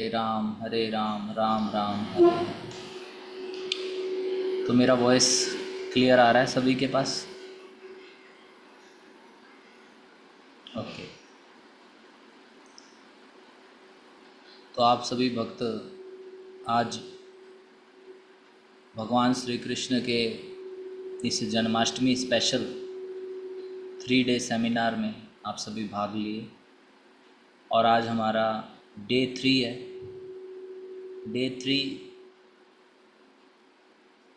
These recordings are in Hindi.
हरे राम राम राम हरे हरे। तो मेरा वॉइस क्लियर आ रहा है सभी के पास? ओके। तो आप सभी भक्त आज भगवान श्री कृष्ण के इस जन्माष्टमी स्पेशल 3 डे सेमिनार में आप सभी भाग लिए और आज हमारा डे 3 है। डे 3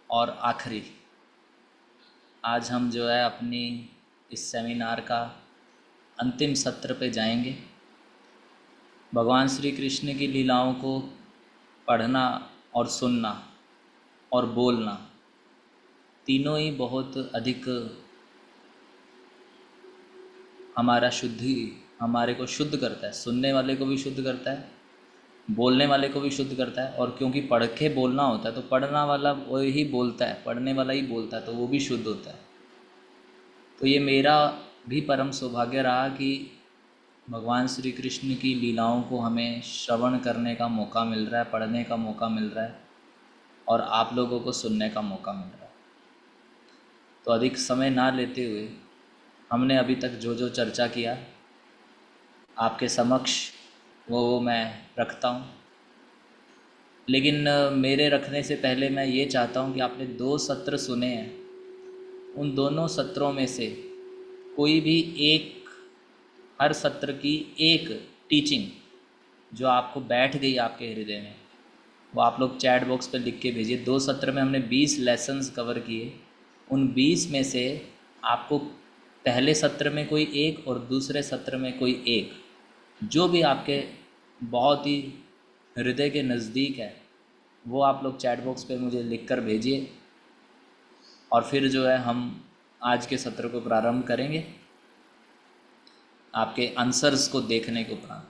और आखिरी। आज हम जो है अपनी इस सेमिनार का अंतिम सत्र पे जाएंगे। भगवान श्री कृष्ण की लीलाओं को पढ़ना और सुनना और बोलना तीनों ही बहुत अधिक हमारे को शुद्ध करता है। सुनने वाले को भी शुद्ध करता है, बोलने वाले को भी शुद्ध करता है। और क्योंकि पढ़ के बोलना होता है तो पढ़ना वाला वही बोलता है, पढ़ने वाला ही बोलता है, तो वो भी शुद्ध होता है। तो ये मेरा भी परम सौभाग्य रहा कि भगवान श्री कृष्ण की लीलाओं को हमें श्रवण करने का मौका मिल रहा है, पढ़ने का मौका मिल रहा है और आप लोगों को सुनने का मौका मिल रहा है। तो अधिक समय ना लेते हुए हमने अभी तक जो जो चर्चा किया आपके समक्ष वो मैं रखता हूँ। लेकिन मेरे रखने से पहले मैं ये चाहता हूँ कि आपने 2 सत्र सुने हैं, उन दोनों सत्रों में से कोई भी एक, हर सत्र की एक टीचिंग जो आपको बैठ गई आपके हृदय में, वो आप लोग चैट बॉक्स पर लिख के भेजिए। 2 सत्र में हमने 20 लेसन्स कवर किए। उन 20 में से आपको पहले सत्र में कोई एक और दूसरे सत्र में कोई एक, जो भी आपके बहुत ही हृदय के नज़दीक है, वो आप लोग चैट बॉक्स पे मुझे लिख कर भेजिए। और फिर जो है हम आज के सत्र को प्रारंभ करेंगे आपके आंसर्स को देखने को प्रारंभ।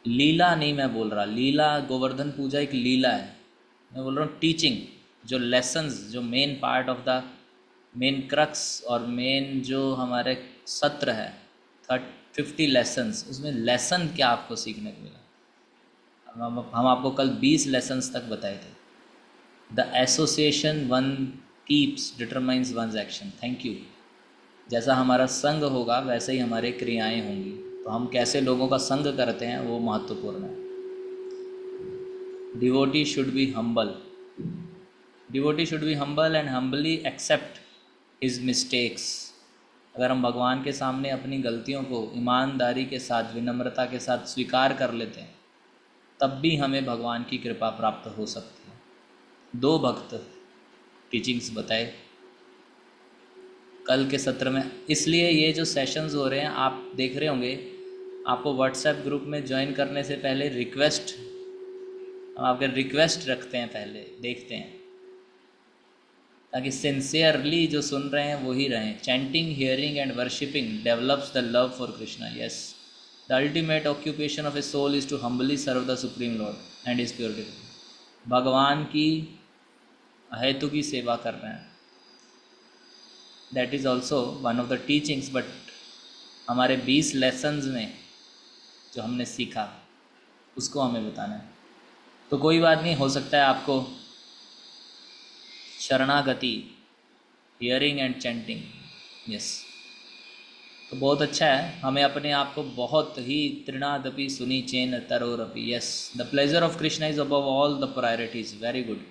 लीला नहीं मैं बोल रहा, लीला गोवर्धन पूजा एक लीला है। मैं बोल रहा हूँ टीचिंग, जो लेसन्स, जो main part of the main crux और मेन जो हमारे सत्र है 50 लेसन्स, उसमें लेसन क्या आपको सीखने को मिला। हम आपको कल 20 लेसन्स तक बताए थे। The association one keeps determines one's action. Thank you. जैसा हमारा संग होगा वैसे ही हमारी क्रियाएं होंगी। तो हम कैसे लोगों का संग करते हैं वो महत्वपूर्ण है। Devotee should be humble, devotee should be humble and humbly accept his mistakes. अगर हम भगवान के सामने अपनी गलतियों को ईमानदारी के साथ, विनम्रता के साथ स्वीकार कर लेते हैं, तब भी हमें भगवान की कृपा प्राप्त हो सकती है। 2 भक्त टीचिंग्स बताए कल के सत्र में। इसलिए ये जो सेशंस हो रहे हैं आप देख रहे होंगे, आपको व्हाट्सएप ग्रुप में ज्वाइन करने से पहले रिक्वेस्ट, हम आपके रिक्वेस्ट रखते हैं, पहले देखते हैं, ताकि सिंसियरली जो सुन रहे हैं वो ही रहें। Chanting, hearing and worshipping develops the love for Krishna. Yes, the ultimate occupation of a soul is to humbly serve the supreme lord and is purity. भगवान की अहेतु की सेवा कर रहे हैं, that is also one of the teachings. But हमारे 20 लेसन्स में जो हमने सीखा उसको हमें बताना है। तो कोई बात नहीं, हो सकता है आपको शरणागति, हियरिंग एंड चैंटिंग, यस, तो बहुत अच्छा है। हमें अपने आप को बहुत ही तृणादपि सुनी चेन तरोरपि। Yes, the pleasure of Krishna is above all the priorities. Very good.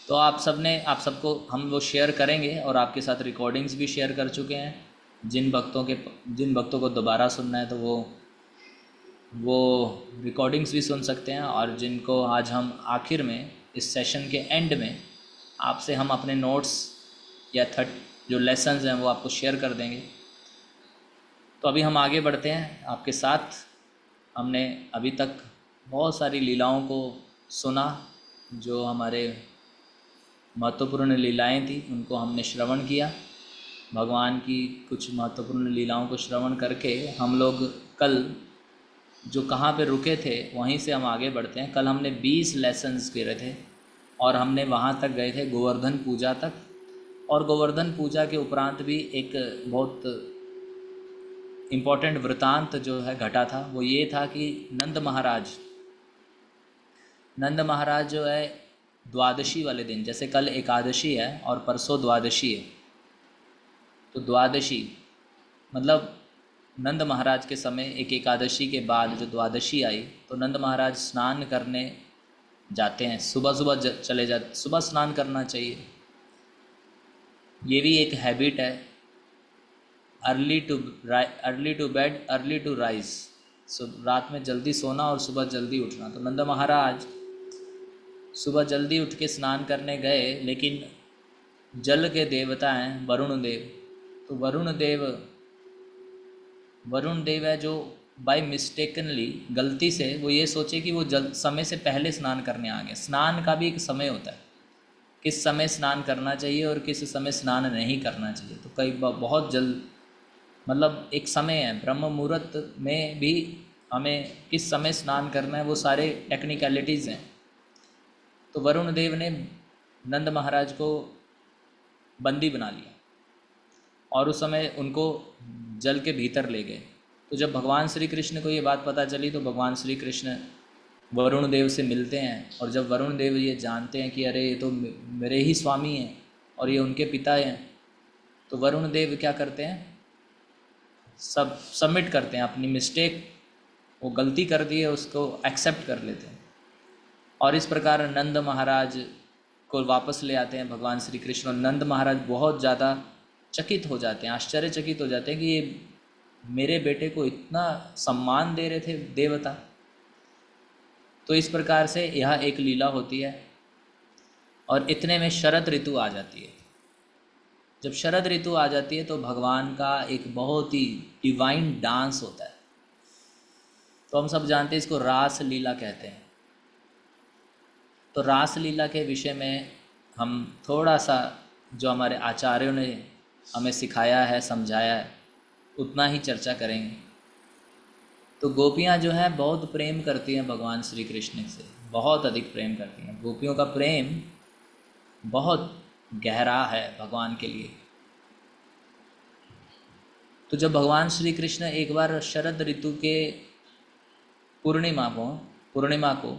तो आप सबको हम वो शेयर करेंगे और आपके साथ रिकॉर्डिंग्स भी शेयर कर चुके हैं। जिन भक्तों को दोबारा सुनना है तो वो रिकॉर्डिंग्स भी सुन सकते हैं। और जिनको आज हम आखिर में इस सेशन के एंड में आपसे हम अपने नोट्स या जो लेसन्स हैं वो आपको शेयर कर देंगे। तो अभी हम आगे बढ़ते हैं आपके साथ। हमने अभी तक बहुत सारी लीलाओं को सुना, जो हमारे महत्वपूर्ण लीलाएं थी उनको हमने श्रवण किया। भगवान की कुछ महत्वपूर्ण लीलाओं को श्रवण करके हम लोग कल जो कहाँ पे रुके थे वहीं से हम आगे बढ़ते हैं। कल हमने 20 लेसन्स करे थे और हमने वहाँ तक गए थे गोवर्धन पूजा तक। और गोवर्धन पूजा के उपरांत भी एक बहुत इम्पोर्टेंट वृतांत जो है घटा था वो ये था कि नंद महाराज जो है द्वादशी वाले दिन, जैसे कल एकादशी है और परसों द्वादशी है, तो द्वादशी मतलब नंद महाराज के समय एक एकादशी के बाद जो द्वादशी आई, तो नंद महाराज स्नान करने जाते हैं। सुबह सुबह चले जाते, सुबह स्नान करना चाहिए। ये भी एक हैबिट है, early to bed early to rise. रात में जल्दी सोना और सुबह जल्दी उठना। तो नंद महाराज सुबह जल्दी उठ के स्नान करने गए, लेकिन जल के देवता हैं वरुण देव, तो वरुण देव है जो बाय मिस्टेकनली, गलती से वो ये सोचे कि वो समय से पहले स्नान करने आ गए। स्नान का भी एक समय होता है, किस समय स्नान करना चाहिए और किस समय स्नान नहीं करना चाहिए। तो कई बहुत जल्द, मतलब एक समय है, ब्रह्म मुहूर्त में भी हमें किस समय स्नान करना है, वो सारे टेक्निकलिटीज़ हैं। तो वरुण देव ने नंद महाराज को बंदी बना लिया और उस समय उनको जल के भीतर ले गए। तो जब भगवान श्री कृष्ण को ये बात पता चली, तो भगवान श्री कृष्ण वरुण देव से मिलते हैं, और जब वरुण देव ये जानते हैं कि अरे ये तो मेरे ही स्वामी हैं और ये उनके पिता हैं, तो वरुण देव क्या करते हैं, सब सबमिट करते हैं अपनी मिस्टेक, वो गलती कर दी है उसको एक्सेप्ट कर लेते हैं। और इस प्रकार नंद महाराज को वापस ले आते हैं भगवान श्री कृष्ण। और नंद महाराज बहुत ज़्यादा चकित हो जाते हैं, आश्चर्यचकित हो जाते हैं कि ये मेरे बेटे को इतना सम्मान दे रहे थे देवता। तो इस प्रकार से यह एक लीला होती है। और इतने में शरद ऋतु आ जाती है। जब शरद ऋतु आ जाती है तो भगवान का एक बहुत ही डिवाइन डांस होता है। तो हम सब जानते हैं इसको रास लीला कहते हैं। तो रास लीला के विषय में हम थोड़ा सा, जो हमारे आचार्यों ने हमें सिखाया है, समझाया है, उतना ही चर्चा करेंगे। तो गोपियाँ जो हैं बहुत प्रेम करती हैं भगवान श्री कृष्ण से, बहुत अधिक प्रेम करती हैं। गोपियों का प्रेम बहुत गहरा है भगवान के लिए। तो जब भगवान श्री कृष्ण एक बार शरद ऋतु के पूर्णिमा को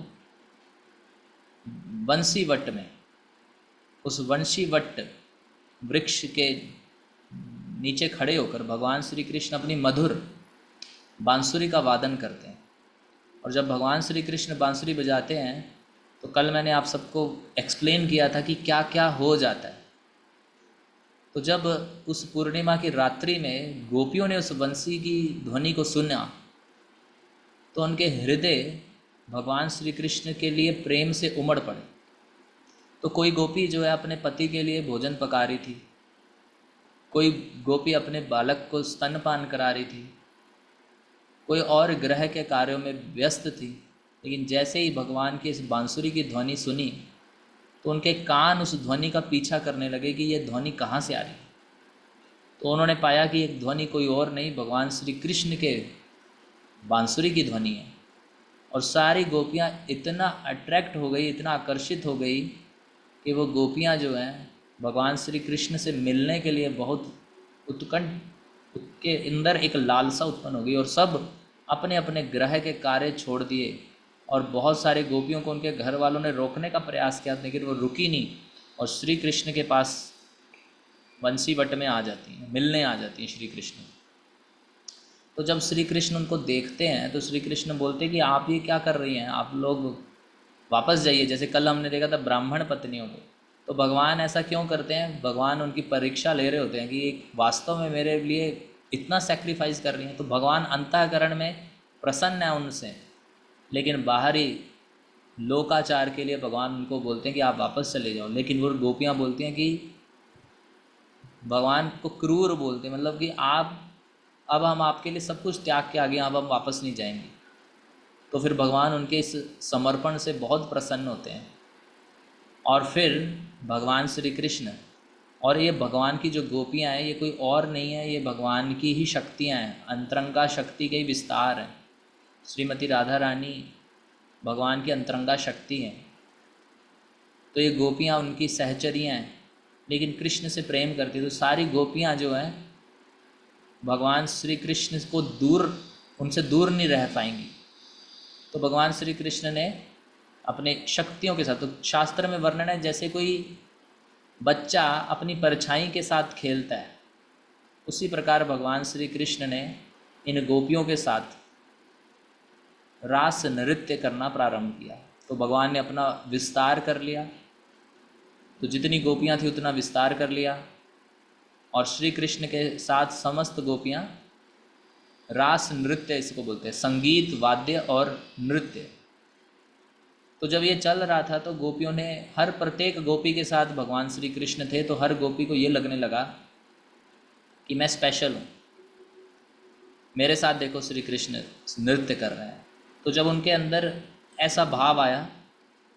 बंसीवट में, उस बंसीवट वृक्ष के नीचे खड़े होकर भगवान श्री कृष्ण अपनी मधुर बांसुरी का वादन करते हैं। और जब भगवान श्री कृष्ण बांसुरी बजाते हैं, तो कल मैंने आप सबको एक्सप्लेन किया था कि क्या क्या हो जाता है। तो जब उस पूर्णिमा की रात्रि में गोपियों ने उस बंसी की ध्वनि को सुना, तो उनके हृदय भगवान श्री कृष्ण के लिए प्रेम से उमड़ पड़े। तो कोई गोपी जो है अपने पति के लिए भोजन पका रही थी, कोई गोपी अपने बालक को स्तनपान करा रही थी, कोई और ग्रह के कार्यों में व्यस्त थी। लेकिन जैसे ही भगवान की इस बांसुरी की ध्वनि सुनी, तो उनके कान उस ध्वनि का पीछा करने लगे कि ये ध्वनि कहाँ से आ रही। तो उन्होंने पाया कि ये ध्वनि कोई और नहीं, भगवान श्री कृष्ण के बांसुरी की ध्वनि है। और सारी गोपियाँ इतना अट्रैक्ट हो गई, इतना आकर्षित हो गई कि वो गोपियाँ जो हैं भगवान श्री कृष्ण से मिलने के लिए बहुत उत्कंठ, उसके अंदर एक लालसा उत्पन्न हो गई। और सब अपने अपने ग्रह के कार्य छोड़ दिए। और बहुत सारे गोपियों को उनके घर वालों ने रोकने का प्रयास किया, लेकिन वो रुकी नहीं, और श्री कृष्ण के पास बंसीवट में आ जाती हैं, मिलने आ जाती हैं श्री कृष्ण। तो जब श्री कृष्ण उनको देखते हैं, तो श्री कृष्ण बोलते हैं कि आप ये क्या कर रही हैं, आप लोग वापस जाइए। जैसे कल हमने देखा था ब्राह्मण पत्नियों को, तो भगवान ऐसा क्यों करते हैं, भगवान उनकी परीक्षा ले रहे होते हैं कि वास्तव में मेरे लिए इतना सेक्रीफाइस कर रही हैं। तो भगवान अंतःकरण में प्रसन्न है उनसे, लेकिन बाहरी लोकाचार के लिए भगवान उनको बोलते हैं कि आप वापस चले जाओ। लेकिन वो गोपियाँ बोलती हैं कि भगवान को क्रूर बोलते हैं, मतलब कि आप, अब हम आपके लिए सब कुछ त्याग के आ गए, अब हम वापस नहीं जाएंगे। तो फिर भगवान उनके इस समर्पण से बहुत प्रसन्न होते हैं। और फिर भगवान श्री कृष्ण, और ये भगवान की जो गोपियाँ हैं, ये कोई और नहीं है, ये भगवान की ही शक्तियाँ हैं, अंतरंगा शक्ति के ही विस्तार हैं। श्रीमती राधा रानी भगवान की अंतरंगा शक्ति हैं। तो ये गोपियाँ उनकी सहचरियाँ हैं, लेकिन कृष्ण से प्रेम करती हैं। तो सारी गोपियाँ जो हैं भगवान श्री कृष्ण को उनसे दूर नहीं रह पाएंगी। तो भगवान श्री कृष्ण ने अपने शक्तियों के साथ, तो शास्त्र में वर्णन है जैसे कोई बच्चा अपनी परछाई के साथ खेलता है, उसी प्रकार भगवान श्री कृष्ण ने इन गोपियों के साथ रास नृत्य करना प्रारंभ किया। तो भगवान ने अपना विस्तार कर लिया, तो जितनी गोपियां थी उतना विस्तार कर लिया, और श्री कृष्ण के साथ समस्त गोपियां रास नृत्य इसको बोलते हैं, संगीत वाद्य और नृत्य। तो जब ये चल रहा था तो गोपियों ने, हर प्रत्येक गोपी के साथ भगवान श्री कृष्ण थे, तो हर गोपी को ये लगने लगा कि मैं स्पेशल हूँ, मेरे साथ देखो श्री कृष्ण नृत्य कर रहे हैं। तो जब उनके अंदर ऐसा भाव आया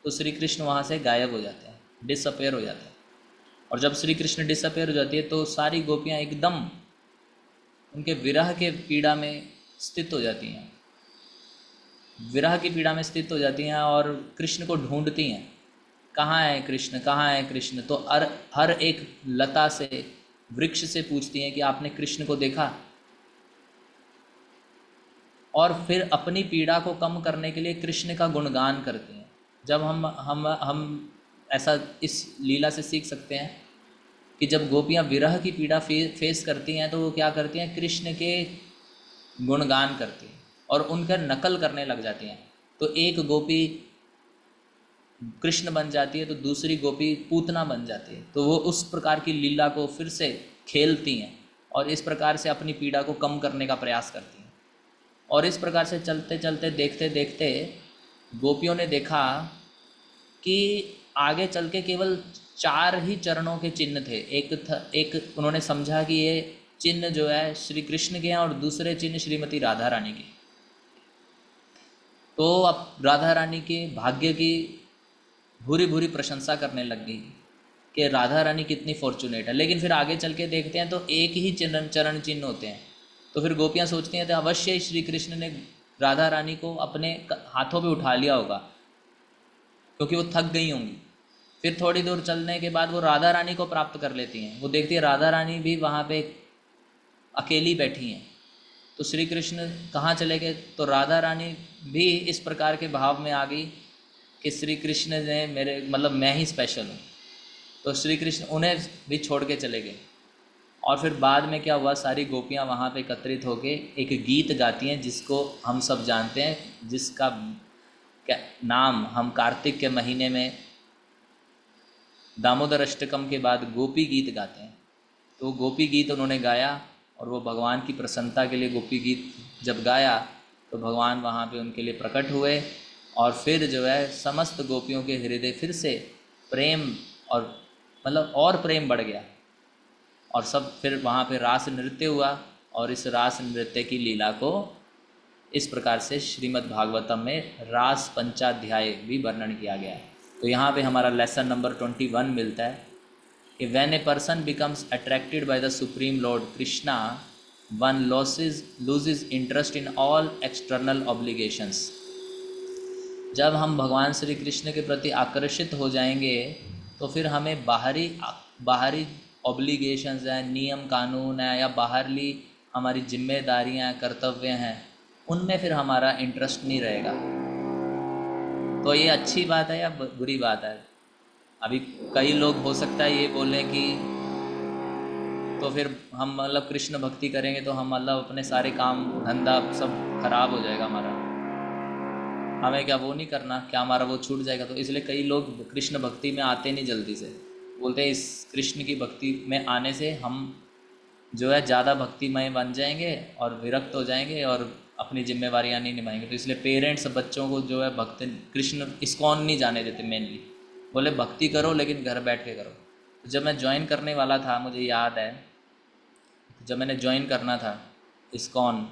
तो श्री कृष्ण वहाँ से गायब हो जाते हैं, डिसअपेयर हो जाते हैं। और जब श्री कृष्ण डिसअपेयर हो जाती है तो सारी गोपियाँ एकदम उनके विरह के पीड़ा में स्थित हो जाती हैं, विरह की पीड़ा में स्थित हो जाती हैं और कृष्ण को ढूंढती हैं, कहाँ है कृष्ण, कहाँ है कृष्ण। तो हर एक लता से, वृक्ष से पूछती हैं कि आपने कृष्ण को देखा। और फिर अपनी पीड़ा को कम करने के लिए कृष्ण का गुणगान करते हैं। जब हम ऐसा इस लीला से सीख सकते हैं कि जब गोपियाँ विरह की पीड़ा फेस करती हैं तो वो क्या करती हैं, कृष्ण के गुणगान करती हैं और उनका नकल करने लग जाती हैं। तो एक गोपी कृष्ण बन जाती है तो दूसरी गोपी पूतना बन जाती है, तो वो उस प्रकार की लीला को फिर से खेलती हैं और इस प्रकार से अपनी पीड़ा को कम करने का प्रयास करती हैं। और इस प्रकार से चलते चलते, देखते देखते गोपियों ने देखा कि आगे चल के केवल 4 ही चरणों के चिन्ह थे। एक उन्होंने समझा कि ये चिन्ह जो है श्री कृष्ण के हैं और दूसरे चिन्ह श्रीमती राधा रानी के। तो अब राधा रानी के भाग्य की भूरी भूरी प्रशंसा करने लग गई कि राधा रानी कितनी फॉर्चुनेट है। लेकिन फिर आगे चल के देखते हैं तो एक ही चरण चिन्ह होते हैं। तो फिर गोपियाँ सोचती हैं तो अवश्य ही श्री कृष्ण ने राधा रानी को अपने हाथों पे उठा लिया होगा, क्योंकि वो थक गई होंगी। फिर थोड़ी दूर चलने के बाद वो राधा रानी को प्राप्त कर लेती हैं। वो देखती है राधा रानी भी वहाँ पे अकेली बैठी हैं। तो श्री कृष्ण कहाँ चले गए, तो राधा रानी भी इस प्रकार के भाव में आ गई कि श्री कृष्ण ने मैं ही स्पेशल हूँ। तो श्री कृष्ण उन्हें भी छोड़ के चले गए। और फिर बाद में क्या हुआ, सारी गोपियाँ वहाँ पे एकत्रित होके एक गीत गाती हैं जिसको हम सब जानते हैं, जिसका नाम हम कार्तिक के महीने में दामोदर अष्टकम के बाद गोपी गीत गाते हैं। तो गोपी गीत उन्होंने गाया और वो भगवान की प्रसन्नता के लिए गोपी गीत जब गाया तो भगवान वहाँ पे उनके लिए प्रकट हुए और फिर जो है समस्त गोपियों के हृदय फिर से प्रेम और प्रेम बढ़ गया और सब फिर वहाँ पे रास नृत्य हुआ। और इस रास नृत्य की लीला को इस प्रकार से श्रीमद् भागवतम में रास पंचाध्याय भी वर्णन किया गया है। तो यहाँ पे हमारा लेसन नंबर 21 मिलता है कि when a person becomes attracted by the supreme Lord Krishna one loses interest in all external obligations. जब हम भगवान श्री कृष्ण के प्रति आकर्षित हो जाएंगे तो फिर हमें बाहरी ऑब्लिगेशंस हैं, नियम कानून है या बाहरली हमारी जिम्मेदारियां, कर्तव्य हैं, उनमें फिर हमारा इंटरेस्ट नहीं रहेगा। तो ये अच्छी बात है या बुरी बात है? अभी कई लोग हो सकता है ये बोलें कि तो फिर हम कृष्ण भक्ति करेंगे तो हम अपने सारे काम धंधा सब खराब हो जाएगा हमारा, हमें क्या वो नहीं करना, क्या हमारा वो छूट जाएगा? तो इसलिए कई लोग कृष्ण भक्ति में आते नहीं जल्दी से, बोलते हैं इस कृष्ण की भक्ति में आने से हम जो है ज़्यादा भक्तिमय बन जाएंगे और विरक्त हो जाएंगे और अपनी जिम्मेवारियां नहीं निभाएंगे। तो इसलिए पेरेंट्स बच्चों को जो है भक्ति कृष्ण इस्कॉन नहीं जाने देते। मेनली बोले भक्ति करो लेकिन घर बैठ के करो। तो जब मैं ज्वाइन करने वाला था, मुझे याद है जब मैंने ज्वाइन करना था इस्कॉन,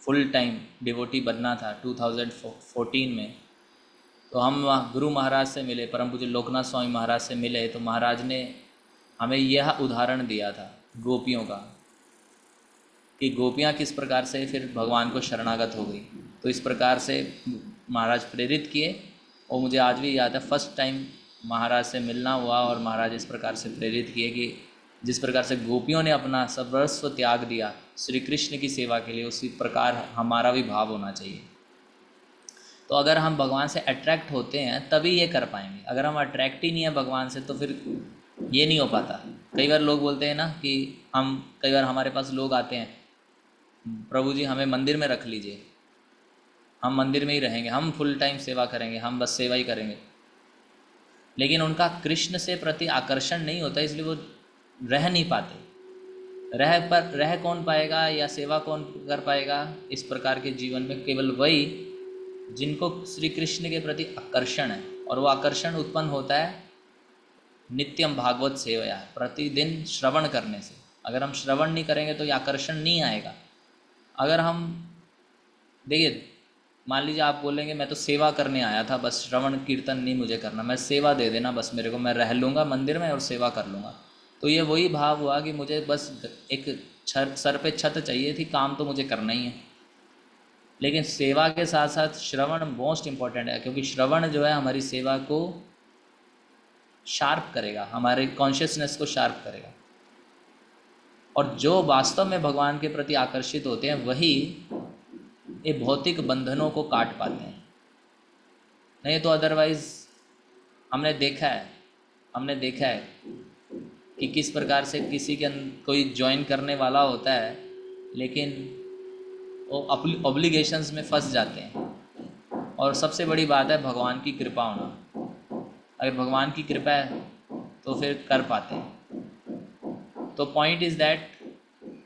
फुल टाइम डिवोटी बनना था 2014 में, तो हम गुरु महाराज से मिले, परम पूज्य लोकनाथ स्वामी महाराज से मिले। तो महाराज ने हमें यह उदाहरण दिया था गोपियों का कि गोपियाँ किस प्रकार से फिर भगवान को शरणागत हो गई। तो इस प्रकार से महाराज प्रेरित किए और मुझे आज भी याद है फर्स्ट टाइम महाराज से मिलना हुआ और महाराज इस प्रकार से प्रेरित किए कि जिस प्रकार से गोपियों ने अपना सर्वस्व त्याग दिया श्री कृष्ण की सेवा के लिए, उसी प्रकार हमारा भी भाव होना चाहिए। तो अगर हम भगवान से अट्रैक्ट होते हैं तभी ये कर पाएंगे। अगर हम अट्रैक्ट ही नहीं है भगवान से तो फिर ये नहीं हो पाता। कई बार लोग बोलते हैं ना कि कई बार हमारे पास लोग आते हैं, प्रभु जी हमें मंदिर में रख लीजिए, हम मंदिर में ही रहेंगे, हम फुल टाइम सेवा करेंगे, हम बस सेवा ही करेंगे। लेकिन उनका कृष्ण से प्रति आकर्षण नहीं होता, इसलिए वो रह नहीं पाते। रह कौन पाएगा या सेवा कौन कर पाएगा इस प्रकार के जीवन में? केवल वही जिनको श्री कृष्ण के प्रति आकर्षण है। और वो आकर्षण उत्पन्न होता है नित्यम भागवत सेवया, प्रतिदिन श्रवण करने से। अगर हम श्रवण नहीं करेंगे तो ये आकर्षण नहीं आएगा। अगर हम देखिए, मान लीजिए आप बोलेंगे मैं तो सेवा करने आया था, बस श्रवण कीर्तन नहीं मुझे करना, मैं सेवा दे देना बस मेरे को, मैं रह लूँगा मंदिर में और सेवा कर लूँगा, तो ये वही भाव हुआ कि मुझे बस एक सर पे छत चाहिए थी, काम तो मुझे करना ही है। लेकिन सेवा के साथ साथ श्रवण मोस्ट इम्पॉर्टेंट है, क्योंकि श्रवण जो है हमारी सेवा को शार्प करेगा, हमारे कॉन्शियसनेस को शार्प करेगा। और जो वास्तव में भगवान के प्रति आकर्षित होते हैं वही ये भौतिक बंधनों को काट पाते हैं। नहीं तो अदरवाइज हमने देखा है कि किस प्रकार से किसी के कोई ज्वाइन करने वाला होता है लेकिन वो ऑब्लिगेशंस में फंस जाते हैं। और सबसे बड़ी बात है भगवान की कृपा होना। अगर भगवान की कृपा है तो फिर कर पाते हैं। तो पॉइंट इज़ दैट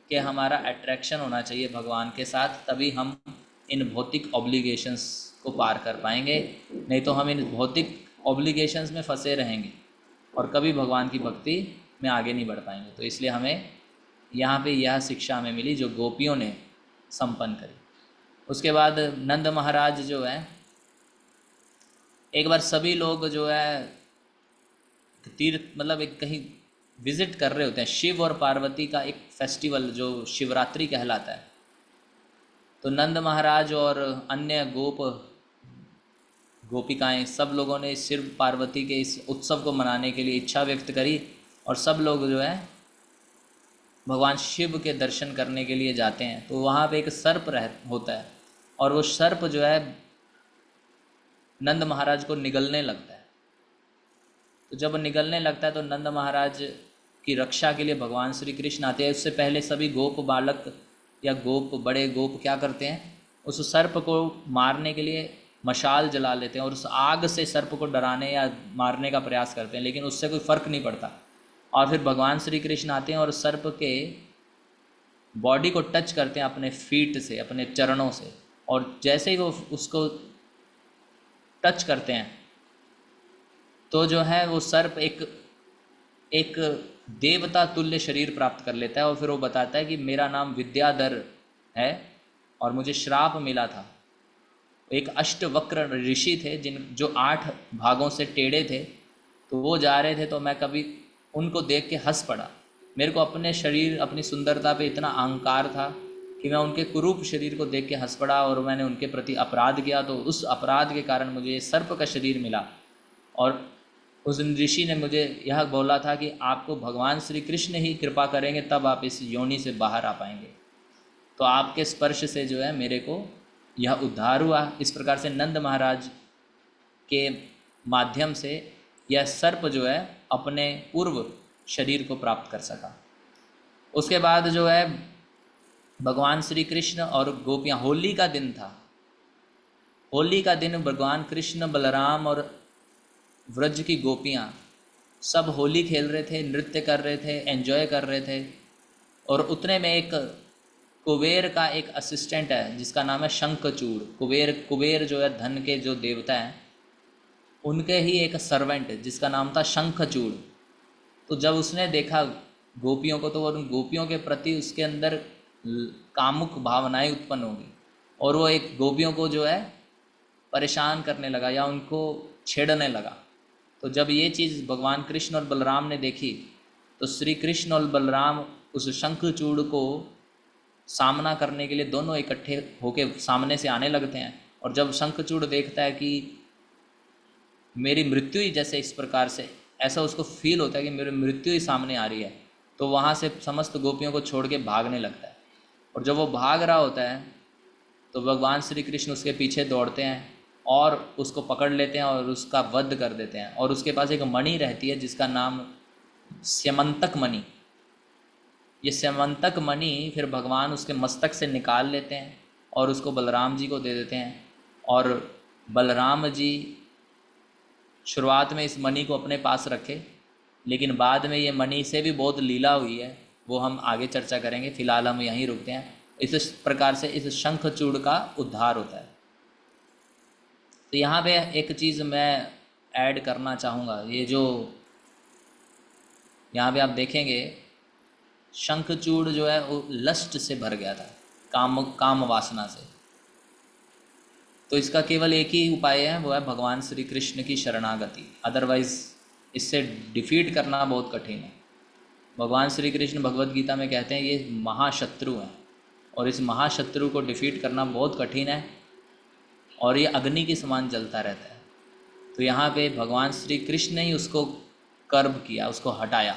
कि हमारा अट्रैक्शन होना चाहिए भगवान के साथ, तभी हम इन भौतिक ऑब्लिगेशंस को पार कर पाएंगे। नहीं तो हम इन भौतिक ऑब्लिगेशंस में फंसे रहेंगे और कभी भगवान की भक्ति में आगे नहीं बढ़ पाएंगे। तो इसलिए हमें यहाँ पे यह शिक्षा हमें मिली जो गोपियों ने संपन्न करी। उसके बाद नंद महाराज जो है, एक बार सभी लोग जो है तीर्थ मतलब एक कहीं विजिट कर रहे होते हैं, शिव और पार्वती का एक फेस्टिवल जो शिवरात्रि कहलाता है। तो नंद महाराज और अन्य गोपिकाएं सब लोगों ने शिव पार्वती के इस उत्सव को मनाने के लिए इच्छा व्यक्त करी और सब लोग जो है भगवान शिव के दर्शन करने के लिए जाते हैं। तो वहाँ पे एक सर्प होता है और वो सर्प जो है नंद महाराज को निगलने लगता है। तो जब निगलने लगता है तो नंद महाराज की रक्षा के लिए भगवान श्री कृष्ण आते हैं। उससे पहले सभी गोप बालक या बड़े गोप क्या करते हैं, उस सर्प को मारने के लिए मशाल जला लेते हैं और उस आग से सर्प को डराने या मारने का प्रयास करते हैं, लेकिन उससे कोई फ़र्क नहीं पड़ता। और फिर भगवान श्री कृष्ण आते हैं और सर्प के बॉडी को टच करते हैं अपने फीट से, अपने चरणों से, और जैसे ही वो उसको टच करते हैं तो जो है वो सर्प एक देवता तुल्य शरीर प्राप्त कर लेता है। और फिर वो बताता है कि मेरा नाम विद्याधर है और मुझे श्राप मिला था। एक अष्टवक्र ऋषि थे जो 8 भागों से टेढ़े थे, तो वो जा रहे थे तो मैं कभी उनको देख के हंस पड़ा। मेरे को अपने शरीर, अपनी सुंदरता पे इतना अहंकार था कि मैं उनके कुरूप शरीर को देख के हंस पड़ा और मैंने उनके प्रति अपराध किया। तो उस अपराध के कारण मुझे ये सर्प का शरीर मिला। और उस ऋषि ने मुझे यह बोला था कि आपको भगवान श्री कृष्ण ही कृपा करेंगे तब आप इस योनि से बाहर आ पाएंगे। तो आपके स्पर्श से जो है मेरे को यह उद्धार हुआ। इस प्रकार से नंद महाराज के माध्यम से यह सर्प जो है अपने पूर्व शरीर को प्राप्त कर सका। उसके बाद जो है भगवान श्री कृष्ण और गोपियाँ, होली का दिन था। होली का दिन भगवान कृष्ण, बलराम और व्रज की गोपियाँ सब होली खेल रहे थे, नृत्य कर रहे थे, एंजॉय कर रहे थे। और उतने में एक कुबेर का एक असिस्टेंट है जिसका नाम है शंखचूड़। कुबेर जो है धन के जो देवता हैं, उनके ही एक सर्वेंट जिसका नाम था शंखचूड़। तो जब उसने देखा गोपियों को तो वो उन गोपियों के प्रति उसके अंदर कामुक भावनाएं उत्पन्न होगी और वो एक गोपियों को जो है परेशान करने लगा या उनको छेड़ने लगा। तो जब ये चीज़ भगवान कृष्ण और बलराम ने देखी तो श्री कृष्ण और बलराम उस शंखचूड़ को सामना करने के लिए दोनों इकट्ठे होके सामने से आने लगते हैं। और जब शंखचूड़ देखता है कि मेरी मृत्यु ही जैसे इस प्रकार से, ऐसा उसको फील होता है कि मेरी मृत्यु ही सामने आ रही है, तो वहाँ से समस्त गोपियों को छोड़ के भागने लगता है। और जब वो भाग रहा होता है तो भगवान श्री कृष्ण उसके पीछे दौड़ते हैं और उसको पकड़ लेते हैं और उसका वध कर देते हैं। और उसके पास एक मणि रहती है जिसका नाम स्यमंतक मणि। ये स्यमंतक मणि फिर भगवान उसके मस्तक से निकाल लेते हैं और उसको बलराम जी को दे देते हैं। और बलराम जी शुरुआत में इस मणि को अपने पास रखे, लेकिन बाद में ये मणि से भी बहुत लीला हुई है, वो हम आगे चर्चा करेंगे। फिलहाल हम यहीं रुकते हैं। इस प्रकार से इस शंखचूड़ का उद्धार होता है। तो यहाँ पे एक चीज़ मैं ऐड करना चाहूँगा। ये जो यहाँ पे आप देखेंगे, शंखचूड़ जो है वो लस्ट से भर गया था, काम वासना से। तो इसका केवल एक ही उपाय है, वो है भगवान श्री कृष्ण की शरणागति। अदरवाइज़ इससे डिफीट करना बहुत कठिन है। भगवान श्री कृष्ण भगवद गीता में कहते हैं ये महाशत्रु हैं, और इस महाशत्रु को डिफीट करना बहुत कठिन है, और ये अग्नि के समान जलता रहता है। तो यहाँ पे भगवान श्री कृष्ण ने ही उसको कर्ब किया, उसको हटाया।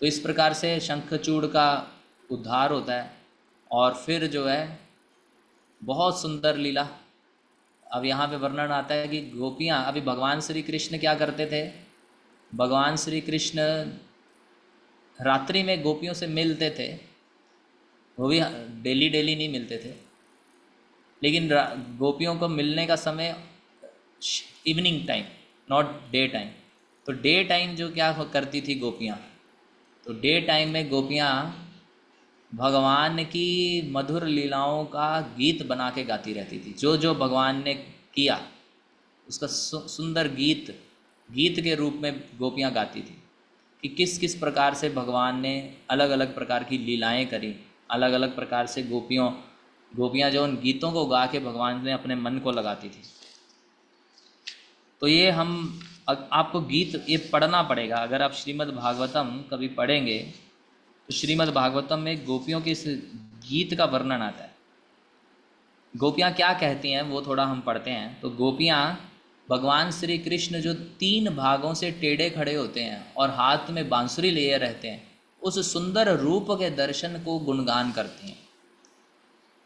तो इस प्रकार से शंखचूड़ का उद्धार होता है। और फिर जो है बहुत सुंदर लीला अब यहाँ पे वर्णन आता है कि गोपियाँ, अभी भगवान श्री कृष्ण क्या करते थे, भगवान श्री कृष्ण रात्रि में गोपियों से मिलते थे। वो भी डेली डेली नहीं मिलते थे, लेकिन गोपियों को मिलने का समय evening time, not day time. तो डे टाइम जो क्या करती थी गोपियाँ, तो डे टाइम में गोपियाँ भगवान की मधुर लीलाओं का गीत बना के गाती रहती थी। जो जो भगवान ने किया उसका सुंदर गीत के रूप में गोपियाँ गाती थी कि किस किस प्रकार से भगवान ने अलग अलग प्रकार की लीलाएं करी, अलग अलग प्रकार से गोपियाँ जो उन गीतों को गा के भगवान ने अपने मन को लगाती थी। तो ये आपको गीत ये पढ़ना पड़ेगा। अगर आप श्रीमद् भागवतम कभी पढ़ेंगे तो श्रीमद् भागवतम में गोपियों के इस गीत का वर्णन आता है। गोपियाँ क्या कहती हैं वो थोड़ा हम पढ़ते हैं। तो गोपियाँ भगवान श्री कृष्ण जो 3 भागों से टेढ़े खड़े होते हैं और हाथ में बांसुरी लिए रहते हैं, उस सुंदर रूप के दर्शन को गुणगान करती हैं।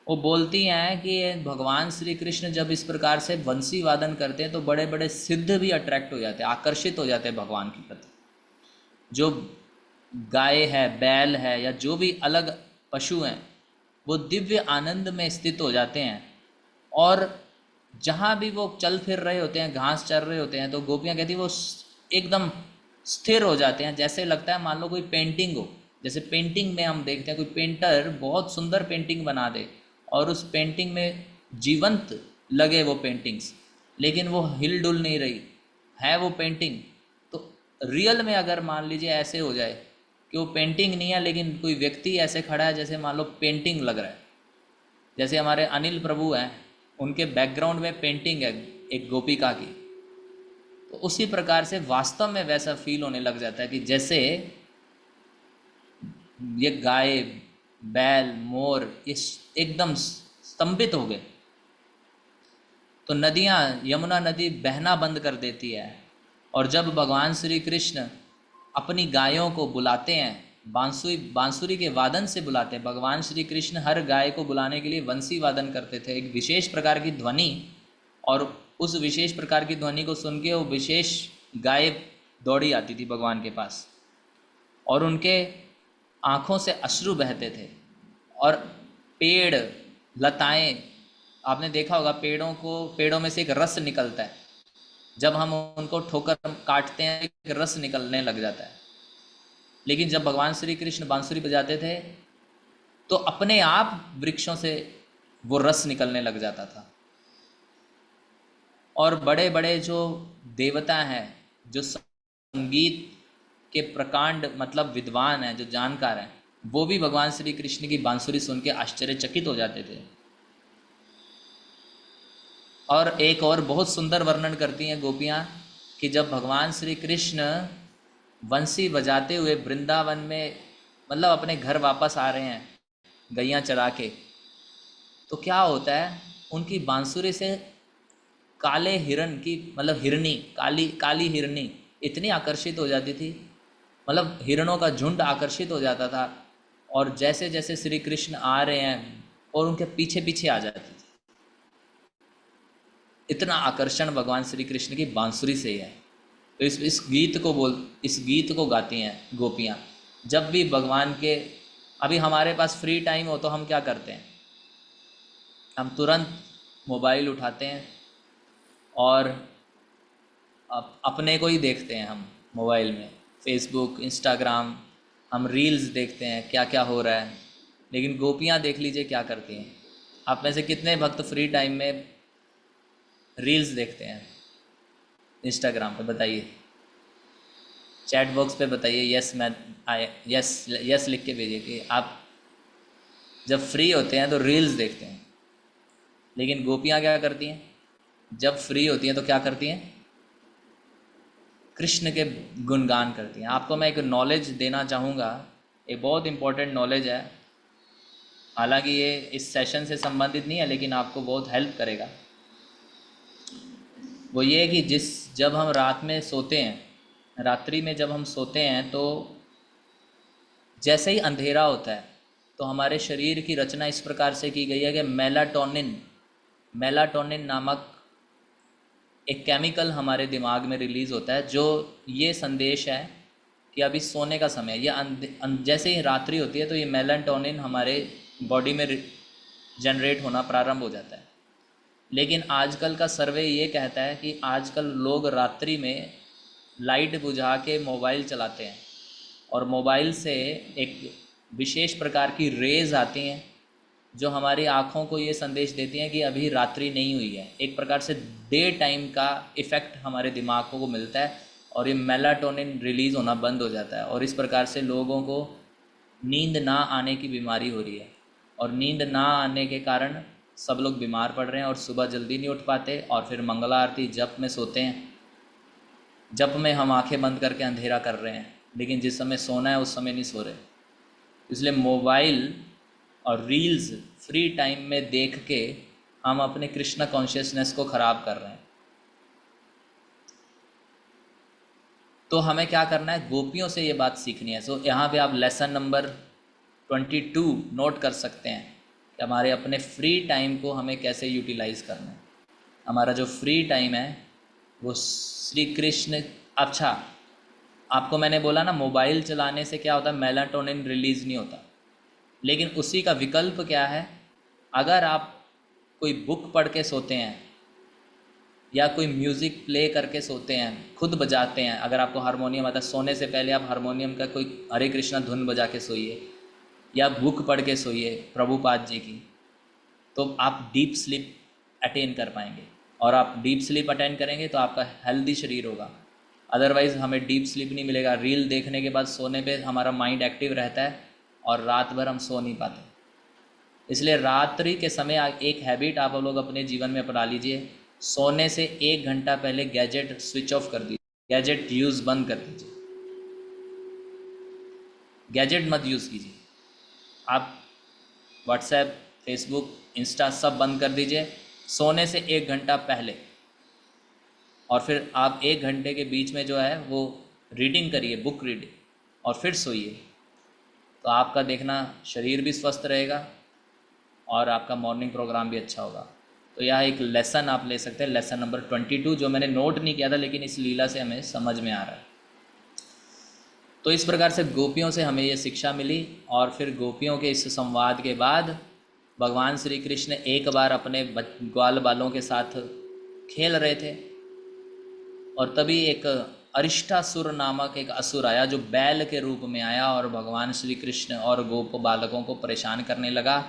वो बोलती हैं कि भगवान श्री कृष्ण जब इस प्रकार से बंसी वादन करते हैं तो बड़े बड़े सिद्ध भी अट्रैक्ट हो जाते हैं, आकर्षित हो जाते हैं भगवान के प्रति। जो गाय है, बैल है, या जो भी अलग पशु हैं, वो दिव्य आनंद में स्थित हो जाते हैं। और जहाँ भी वो चल फिर रहे होते हैं, घास चर रहे होते हैं, तो गोपियाँ कहती हैं वो एकदम स्थिर हो जाते हैं। जैसे लगता है मान लो कोई पेंटिंग हो, जैसे पेंटिंग में हम देखते हैं कोई पेंटर बहुत सुंदर पेंटिंग बना दे और उस पेंटिंग में जीवंत लगे वो पेंटिंग्स, लेकिन वो हिल डुल नहीं रही है वो पेंटिंग। तो रियल में अगर मान लीजिए ऐसे हो जाए कि वो पेंटिंग नहीं है, लेकिन कोई व्यक्ति ऐसे खड़ा है जैसे मान लो पेंटिंग लग रहा है, जैसे हमारे अनिल प्रभु हैं, उनके बैकग्राउंड में पेंटिंग है एक गोपिका की, तो उसी प्रकार से वास्तव में वैसा फील होने लग जाता है कि जैसे ये गाय, बैल, मोर ये एकदम स्तंभित हो गए। तो नदियाँ, यमुना नदी बहना बंद कर देती है। और जब भगवान श्री कृष्ण अपनी गायों को बुलाते हैं, बांसुरी के वादन से बुलाते हैं। भगवान श्री कृष्ण हर गाय को बुलाने के लिए बंसी वादन करते थे, एक विशेष प्रकार की ध्वनि, और उस विशेष प्रकार की ध्वनि को सुन के वो विशेष गाय दौड़ी आती थी भगवान के पास, और उनके आँखों से अश्रु बहते थे। और पेड़, लताएं, आपने देखा होगा पेड़ों में से एक रस निकलता है, जब हम उनको ठोकर काटते हैं एक रस निकलने लग जाता है। लेकिन जब भगवान श्री कृष्ण बांसुरी बजाते थे तो अपने आप वृक्षों से वो रस निकलने लग जाता था। और बड़े बड़े जो देवता हैं, जो संगीत के प्रकांड मतलब विद्वान हैं, जो जानकार हैं, वो भी भगवान श्री कृष्ण की बांसुरी सुन के आश्चर्यचकित हो जाते थे। और एक और बहुत सुंदर वर्णन करती हैं गोपियाँ कि जब भगवान श्री कृष्ण बंसी बजाते हुए वृंदावन में मतलब अपने घर वापस आ रहे हैं गैयाँ चरा के, तो क्या होता है, उनकी बांसुरी से काले हिरण की मतलब हिरनी, काली हिरनी इतनी आकर्षित हो जाती थी। मतलब हिरणों का झुंड आकर्षित हो जाता था, और जैसे जैसे श्री कृष्ण आ रहे हैं और उनके पीछे पीछे आ जाते थे। इतना आकर्षण भगवान श्री कृष्ण की बांसुरी से ही है। तो इस गीत को गाती हैं गोपियाँ। जब भी भगवान के, अभी हमारे पास फ्री टाइम हो तो हम क्या करते हैं, हम तुरंत मोबाइल उठाते हैं और अपने को ही देखते हैं। हम मोबाइल में फेसबुक, इंस्टाग्राम, हम रील्स देखते हैं क्या क्या हो रहा है। लेकिन गोपियाँ देख लीजिए क्या करती हैं। आप में से कितने भक्त फ्री टाइम में रील्स देखते हैं इंस्टाग्राम पे, बताइए। चैट बॉक्स पे बताइए यस, मैं यस यस लिख के भेजिए कि आप जब फ्री होते हैं तो रील्स देखते हैं। लेकिन गोपियाँ क्या करती हैं, जब फ्री होती हैं तो क्या करती हैं, कृष्ण के गुणगान करती हैं। आपको मैं एक नॉलेज देना चाहूँगा, एक बहुत इम्पोर्टेंट नॉलेज है। हालांकि ये इस सेशन से संबंधित नहीं है, लेकिन आपको बहुत हेल्प करेगा। वो ये कि जब हम रात में सोते हैं, रात्रि में जब हम सोते हैं, तो जैसे ही अंधेरा होता है तो हमारे शरीर की रचना इस प्रकार से की गई है कि मेलाटोनिन नामक एक केमिकल हमारे दिमाग में रिलीज़ होता है, जो ये संदेश है कि अभी सोने का समय है। जैसे ही रात्रि होती है तो ये मेलाटोनिन हमारे बॉडी में जनरेट होना प्रारंभ हो जाता है। लेकिन आजकल का सर्वे ये कहता है कि आजकल लोग रात्रि में लाइट बुझा के मोबाइल चलाते हैं, और मोबाइल से एक विशेष प्रकार की रेज़ आती हैं जो हमारी आँखों को ये संदेश देती हैं कि अभी रात्रि नहीं हुई है। एक प्रकार से डे टाइम का इफ़ेक्ट हमारे दिमाग को मिलता है, और ये मेलाटोनिन रिलीज़ होना बंद हो जाता है, और इस प्रकार से लोगों को नींद ना आने की बीमारी हो रही है। और नींद ना आने के कारण सब लोग बीमार पड़ रहे हैं और सुबह जल्दी नहीं उठ पाते, और फिर मंगला आरती जप में सोते हैं। जप में हम आंखें बंद करके अंधेरा कर रहे हैं, लेकिन जिस समय सोना है उस समय नहीं सो रहे। इसलिए मोबाइल और रील्स फ्री टाइम में देख के हम अपने कृष्ण कॉन्शियसनेस को ख़राब कर रहे हैं। तो हमें क्या करना है, गोपियों से ये बात सीखनी है। सो यहाँ पे आप लेसन नंबर 22 नोट कर सकते हैं कि हमारे अपने फ्री टाइम को हमें कैसे यूटिलाइज़ करना है। हमारा जो फ्री टाइम है वो श्री कृष्ण। अच्छा, आपको मैंने बोला ना, मोबाइल चलाने से क्या होता है, मेलाटोनिन रिलीज़ नहीं होता। लेकिन उसी का विकल्प क्या है, अगर आप कोई बुक पढ़ के सोते हैं या कोई म्यूज़िक प्ले करके सोते हैं, खुद बजाते हैं। अगर आपको हारमोनियम आता है, सोने से पहले आप हारमोनियम का कोई हरे कृष्णा धुन बजा के सोइए, या बुक पढ़ के सोइए प्रभुपाद जी की, तो आप डीप स्लीप अटेन कर पाएंगे। और आप डीप स्लीप अटेन करेंगे तो आपका हेल्दी शरीर होगा। अदरवाइज़ हमें डीप स्लीप नहीं मिलेगा। रील देखने के बाद सोने पे हमारा माइंड एक्टिव रहता है और रात भर हम सो नहीं पाते। इसलिए रात्रि के समय एक हैबिट आप लोग अपने जीवन में अपना लीजिए, सोने से 1 घंटा पहले गैजेट स्विच ऑफ कर दीजिए, गैजेट यूज़ बंद कर दीजिए, गैजेट मत यूज़ कीजिए। आप व्हाट्सएप, फेसबुक, इंस्टा सब बंद कर दीजिए सोने से 1 घंटा पहले। और फिर आप 1 घंटे के बीच में जो है वो रीडिंग करिए, बुक रीडिंग, और फिर सोइए। तो आपका देखना शरीर भी स्वस्थ रहेगा और आपका मॉर्निंग प्रोग्राम भी अच्छा होगा। तो यह एक लेसन आप ले सकते हैं, लेसन नंबर 22, जो मैंने नोट नहीं किया था लेकिन इस लीला से हमें समझ में आ रहा है। तो इस प्रकार से गोपियों से हमें ये शिक्षा मिली। और फिर गोपियों के इस संवाद के बाद भगवान श्री कृष्ण एक बार अपने ग्वाल बालों के साथ खेल रहे थे, और तभी एक अरिष्टासुर नामक एक असुर आया जो बैल के रूप में आया, और भगवान श्री कृष्ण और गोप बालकों को परेशान करने लगा।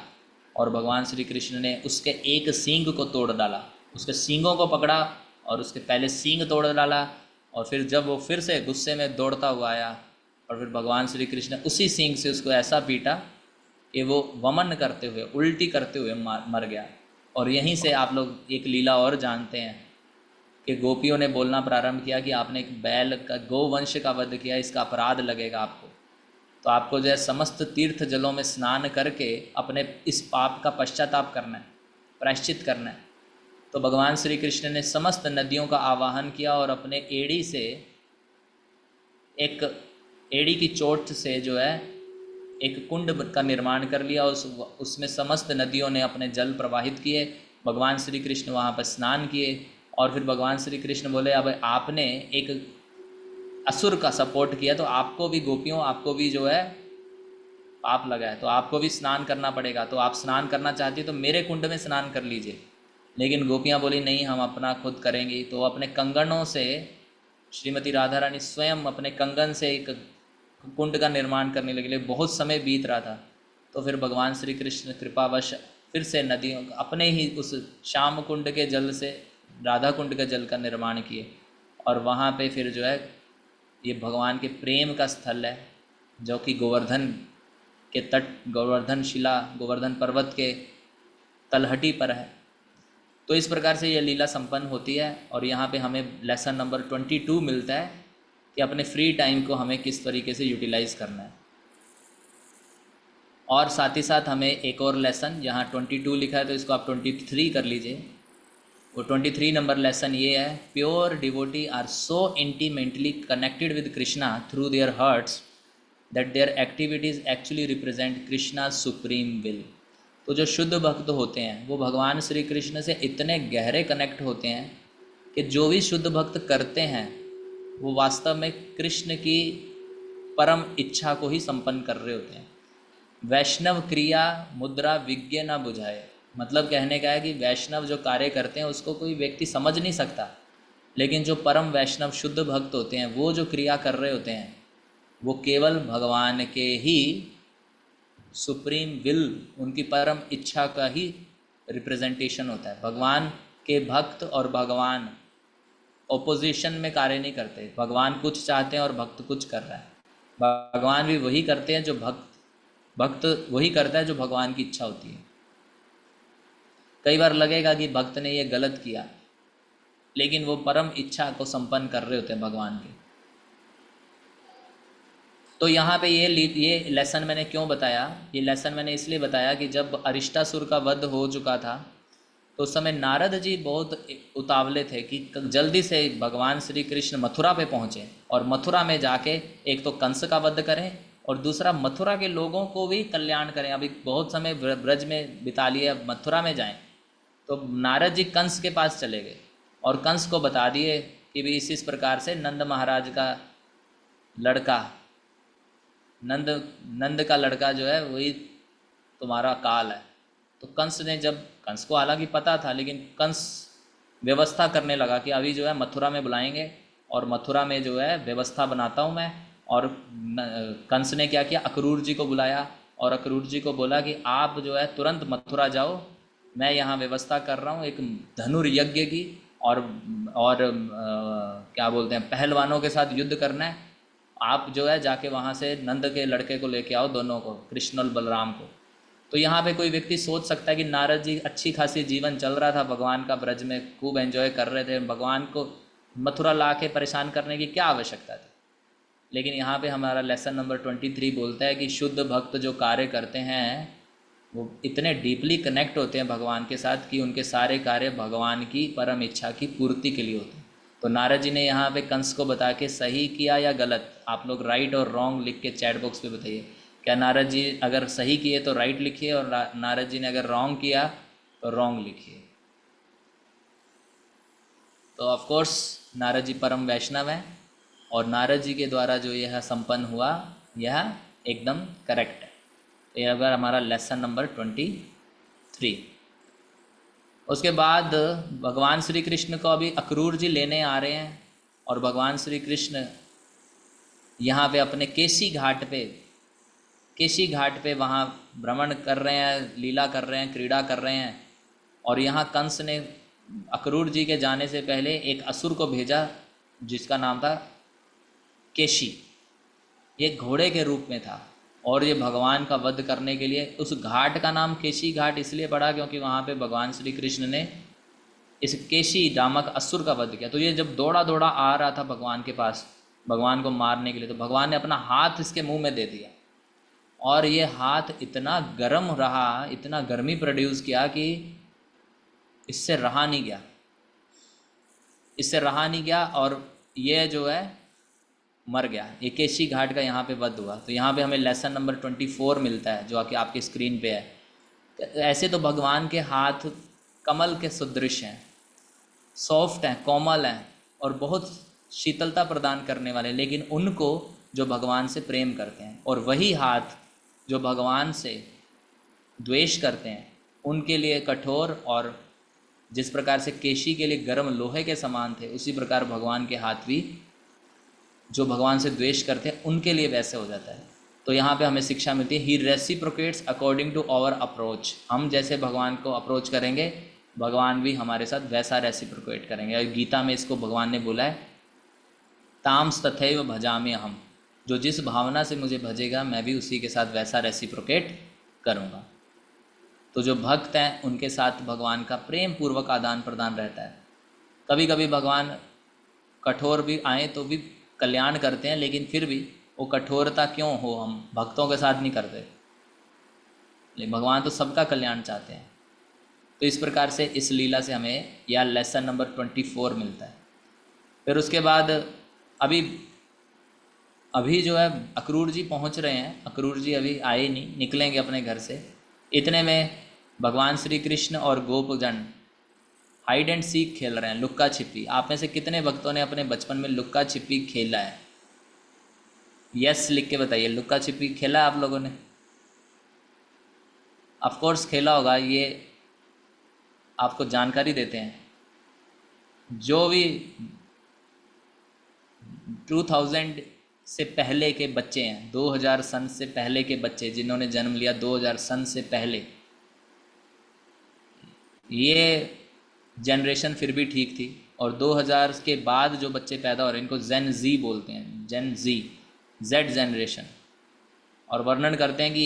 और भगवान श्री कृष्ण ने उसके एक सींग को तोड़ डाला, उसके सींगों को पकड़ा और उसके पहले सींग तोड़ डाला। और फिर जब वो फिर से गुस्से में दौड़ता हुआ आया, और फिर भगवान श्री कृष्ण ने उसी सींग से उसको ऐसा पीटा कि वो वमन करते हुए, उल्टी करते हुए मर गया। और यहीं से आप लोग एक लीला और जानते हैं कि गोपियों ने बोलना प्रारंभ किया कि आपने एक बैल का, गोवंश का वध किया, इसका अपराध लगेगा आपको। तो आपको जो है समस्त तीर्थ जलों में स्नान करके अपने इस पाप का पश्चाताप करना है, प्रायश्चित करना है। तो भगवान श्री कृष्ण ने समस्त नदियों का आवाहन किया और अपने एड़ी से एक एड़ी की चोट से जो है एक कुंड का निर्माण कर लिया, उसमें समस्त नदियों ने अपने जल प्रवाहित किए। भगवान श्री कृष्ण वहाँ पर स्नान किए और फिर भगवान श्री कृष्ण बोले अब आपने एक असुर का सपोर्ट किया तो आपको भी गोपियों, आपको भी जो है पाप लगा है, तो आपको भी स्नान करना पड़ेगा। तो आप स्नान करना चाहती तो मेरे कुंड में स्नान कर लीजिए। लेकिन गोपियाँ बोली नहीं, हम अपना खुद करेंगी। तो अपने कंगनों से श्रीमती राधा रानी स्वयं अपने कंगन से एक कुंड का निर्माण करने लगे। बहुत समय बीत रहा था तो फिर भगवान श्री कृष्ण कृपावश फिर से नदियों अपने ही उस श्याम कुंड के जल से राधा कुंड के जल का निर्माण किए। और वहाँ पे फिर जो है ये भगवान के प्रेम का स्थल है, जो कि गोवर्धन के तट, गोवर्धन शिला, गोवर्धन पर्वत के तलहटी पर है। तो इस प्रकार से ये लीला संपन्न होती है। और यहाँ पे हमें लेसन नंबर 22 मिलता है कि अपने फ्री टाइम को हमें किस तरीके से यूटिलाइज़ करना है। और साथ ही साथ हमें एक और लेसन, यहाँ 22 लिखा है तो इसको आप 23 कर लीजिए। वो 23 नंबर लेसन ये है, pure devotee are so intimately connected with Krishna through their hearts that their activities actually represent Krishna supreme will. तो जो शुद्ध भक्त होते हैं वो भगवान श्री कृष्ण से इतने गहरे कनेक्ट होते हैं कि जो भी शुद्ध भक्त करते हैं वो वास्तव में कृष्ण की परम इच्छा को ही संपन्न कर रहे होते हैं। वैष्णव क्रिया मुद्रा विज्ञ न बुझाए, मतलब कहने का है कि वैष्णव जो कार्य करते हैं उसको कोई व्यक्ति समझ नहीं सकता, लेकिन जो परम वैष्णव शुद्ध भक्त होते हैं वो जो क्रिया कर रहे होते हैं वो केवल भगवान के ही सुप्रीम विल, उनकी परम इच्छा का ही रिप्रेजेंटेशन होता है। भगवान के भक्त और भगवान ओपोजिशन में कार्य नहीं करते। भगवान कुछ चाहते हैं और भक्त कुछ कर रहा है। भगवान भी वही करते हैं जो भक्त वही करता है जो भगवान की इच्छा होती है। कई बार लगेगा कि भक्त ने ये गलत किया, लेकिन वो परम इच्छा को संपन्न कर रहे होते हैं भगवान के। तो यहाँ पे ये लेसन मैंने क्यों बताया? ये लेसन मैंने इसलिए बताया कि जब अरिष्टासुर का वध हो चुका था तो उस समय नारद जी बहुत उतावले थे कि जल्दी से भगवान श्री कृष्ण मथुरा पे पहुँचे और मथुरा में जाके एक तो कंस का वध करें और दूसरा मथुरा के लोगों को भी कल्याण करें। अभी बहुत समय ब्रज में बिता लिया, अब मथुरा में जाएं। तो नारद जी कंस के पास चले गए और कंस को बता दिए कि भी इस प्रकार से नंद महाराज का लड़का, नंद का लड़का जो है वही तुम्हारा काल है। तो कंस ने, जब कंस को हालांकि पता था, लेकिन कंस व्यवस्था करने लगा कि अभी जो है मथुरा में बुलाएंगे और मथुरा में जो है व्यवस्था बनाता हूँ मैं। और कंस ने क्या किया, अक्रूर जी को बुलाया और अक्रूर जी को बोला कि आप जो है तुरंत मथुरा जाओ, मैं यहाँ व्यवस्था कर रहा हूँ एक धनुर्यज्ञ की, और क्या बोलते हैं, पहलवानों के साथ युद्ध करना है। आप जो है जाके वहाँ से नंद के लड़के को लेके आओ, दोनों को, कृष्ण और बलराम को। तो यहाँ पे कोई व्यक्ति सोच सकता है कि नारद जी अच्छी खासी जीवन चल रहा था भगवान का, ब्रज में खूब एंजॉय कर रहे थे, भगवान को मथुरा ला के परेशान करने की क्या आवश्यकता थी। लेकिन यहाँ पे हमारा लेसन नंबर 23 बोलता है कि शुद्ध भक्त जो कार्य करते हैं वो इतने डीपली कनेक्ट होते हैं भगवान के साथ कि उनके सारे कार्य भगवान की परम इच्छा की पूर्ति के लिए होते हैं। तो नारद जी ने यहाँ पे कंस को बता के सही किया या गलत, आप लोग राइट और रॉन्ग लिख के चैट बॉक्स पे बताइए। क्या नारद जी अगर सही किए तो राइट लिखिए और नारद जी ने अगर रॉन्ग किया तो रॉन्ग लिखिए। तो ऑफ कोर्स नारद जी परम वैष्णव हैं और नारद जी के द्वारा जो यह संपन्न हुआ यह एकदम करेक्ट है। तो यह अगर हमारा लेसन नंबर 23। उसके बाद भगवान श्री कृष्ण को अभी अक्रूर जी लेने आ रहे हैं और भगवान श्री कृष्ण यहाँ पे अपने केसी घाट पे वहाँ भ्रमण कर रहे हैं, लीला कर रहे हैं, क्रीड़ा कर रहे हैं। और यहाँ कंस ने अक्रूर जी के जाने से पहले एक असुर को भेजा जिसका नाम था केशी। ये घोड़े के रूप में था और ये भगवान का वध करने के लिए, उस घाट का नाम केशी घाट इसलिए पड़ा क्योंकि वहाँ पे भगवान श्री कृष्ण ने इस केशी नामक असुर का वध किया। तो ये जब दौड़ा दौड़ा आ रहा था भगवान के पास भगवान को मारने के लिए, तो भगवान ने अपना हाथ इसके मुंह में दे दिया और ये हाथ इतना गर्म रहा, इतना गर्मी प्रोड्यूस किया कि इससे रहा नहीं गया। और ये जो है मर गया। ये केशी घाट का यहाँ पे वध हुआ। तो यहाँ पे हमें लेसन नंबर 24 मिलता है, जो आके आपकी स्क्रीन पे है। तो ऐसे तो भगवान के हाथ कमल के सदृश हैं, सॉफ्ट हैं, कोमल हैं और बहुत शीतलता प्रदान करने वाले, लेकिन उनको जो भगवान से प्रेम करते हैं, और वही हाथ जो भगवान से द्वेष करते हैं उनके लिए कठोर, और जिस प्रकार से केशी के लिए गर्म लोहे के समान थे, उसी प्रकार भगवान के हाथ भी जो भगवान से द्वेष करते हैं उनके लिए वैसे हो जाता है। तो यहाँ पे हमें शिक्षा मिलती है, he reciprocates according to our approach. हम जैसे भगवान को अप्रोच करेंगे, भगवान भी हमारे साथ वैसा रेसिप्रोकेट करेंगे। और गीता में इसको भगवान ने बोला है, ताम्स तथैव भजाम्य हम, जो जिस भावना से मुझे भजेगा मैं भी उसी के साथ वैसा रेसिप्रोकेट करूँगा। तो जो भक्त हैं उनके साथ भगवान का प्रेम पूर्वक आदान प्रदान रहता है। कभी कभी भगवान कठोर भी आए तो भी कल्याण करते हैं, लेकिन फिर भी वो कठोरता क्यों हो, हम भक्तों के साथ नहीं करते, लेकिन भगवान तो सबका कल्याण चाहते हैं। तो इस प्रकार से इस लीला से हमें यह लेसन नंबर 24 मिलता है। फिर उसके बाद अभी जो है अक्रूर जी पहुंच रहे हैं। अक्रूर जी अभी आए नहीं, निकलेंगे अपने घर से। इतने में भगवान श्री कृष्ण और गोपजन हाइड एंड सीक खेल रहे हैं, लुक्का छिपी। आप में से कितने भक्तों ने अपने बचपन में लुक्का छिपी खेला है? यस लिख के बताइए, लुक्का छिपी खेला है आप लोगों ने? ऑफ कोर्स खेला होगा। ये आपको जानकारी देते हैं, जो भी 2000 से पहले के बच्चे हैं, 2000 सन से पहले के बच्चे जिन्होंने जन्म लिया 2000 सन से पहले, ये जनरेशन फिर भी ठीक थी। और 2000 के बाद जो बच्चे पैदा हो रहे हैं इनको जेन जी बोलते हैं, जेन जी, जेड जनरेशन। और वर्णन करते हैं कि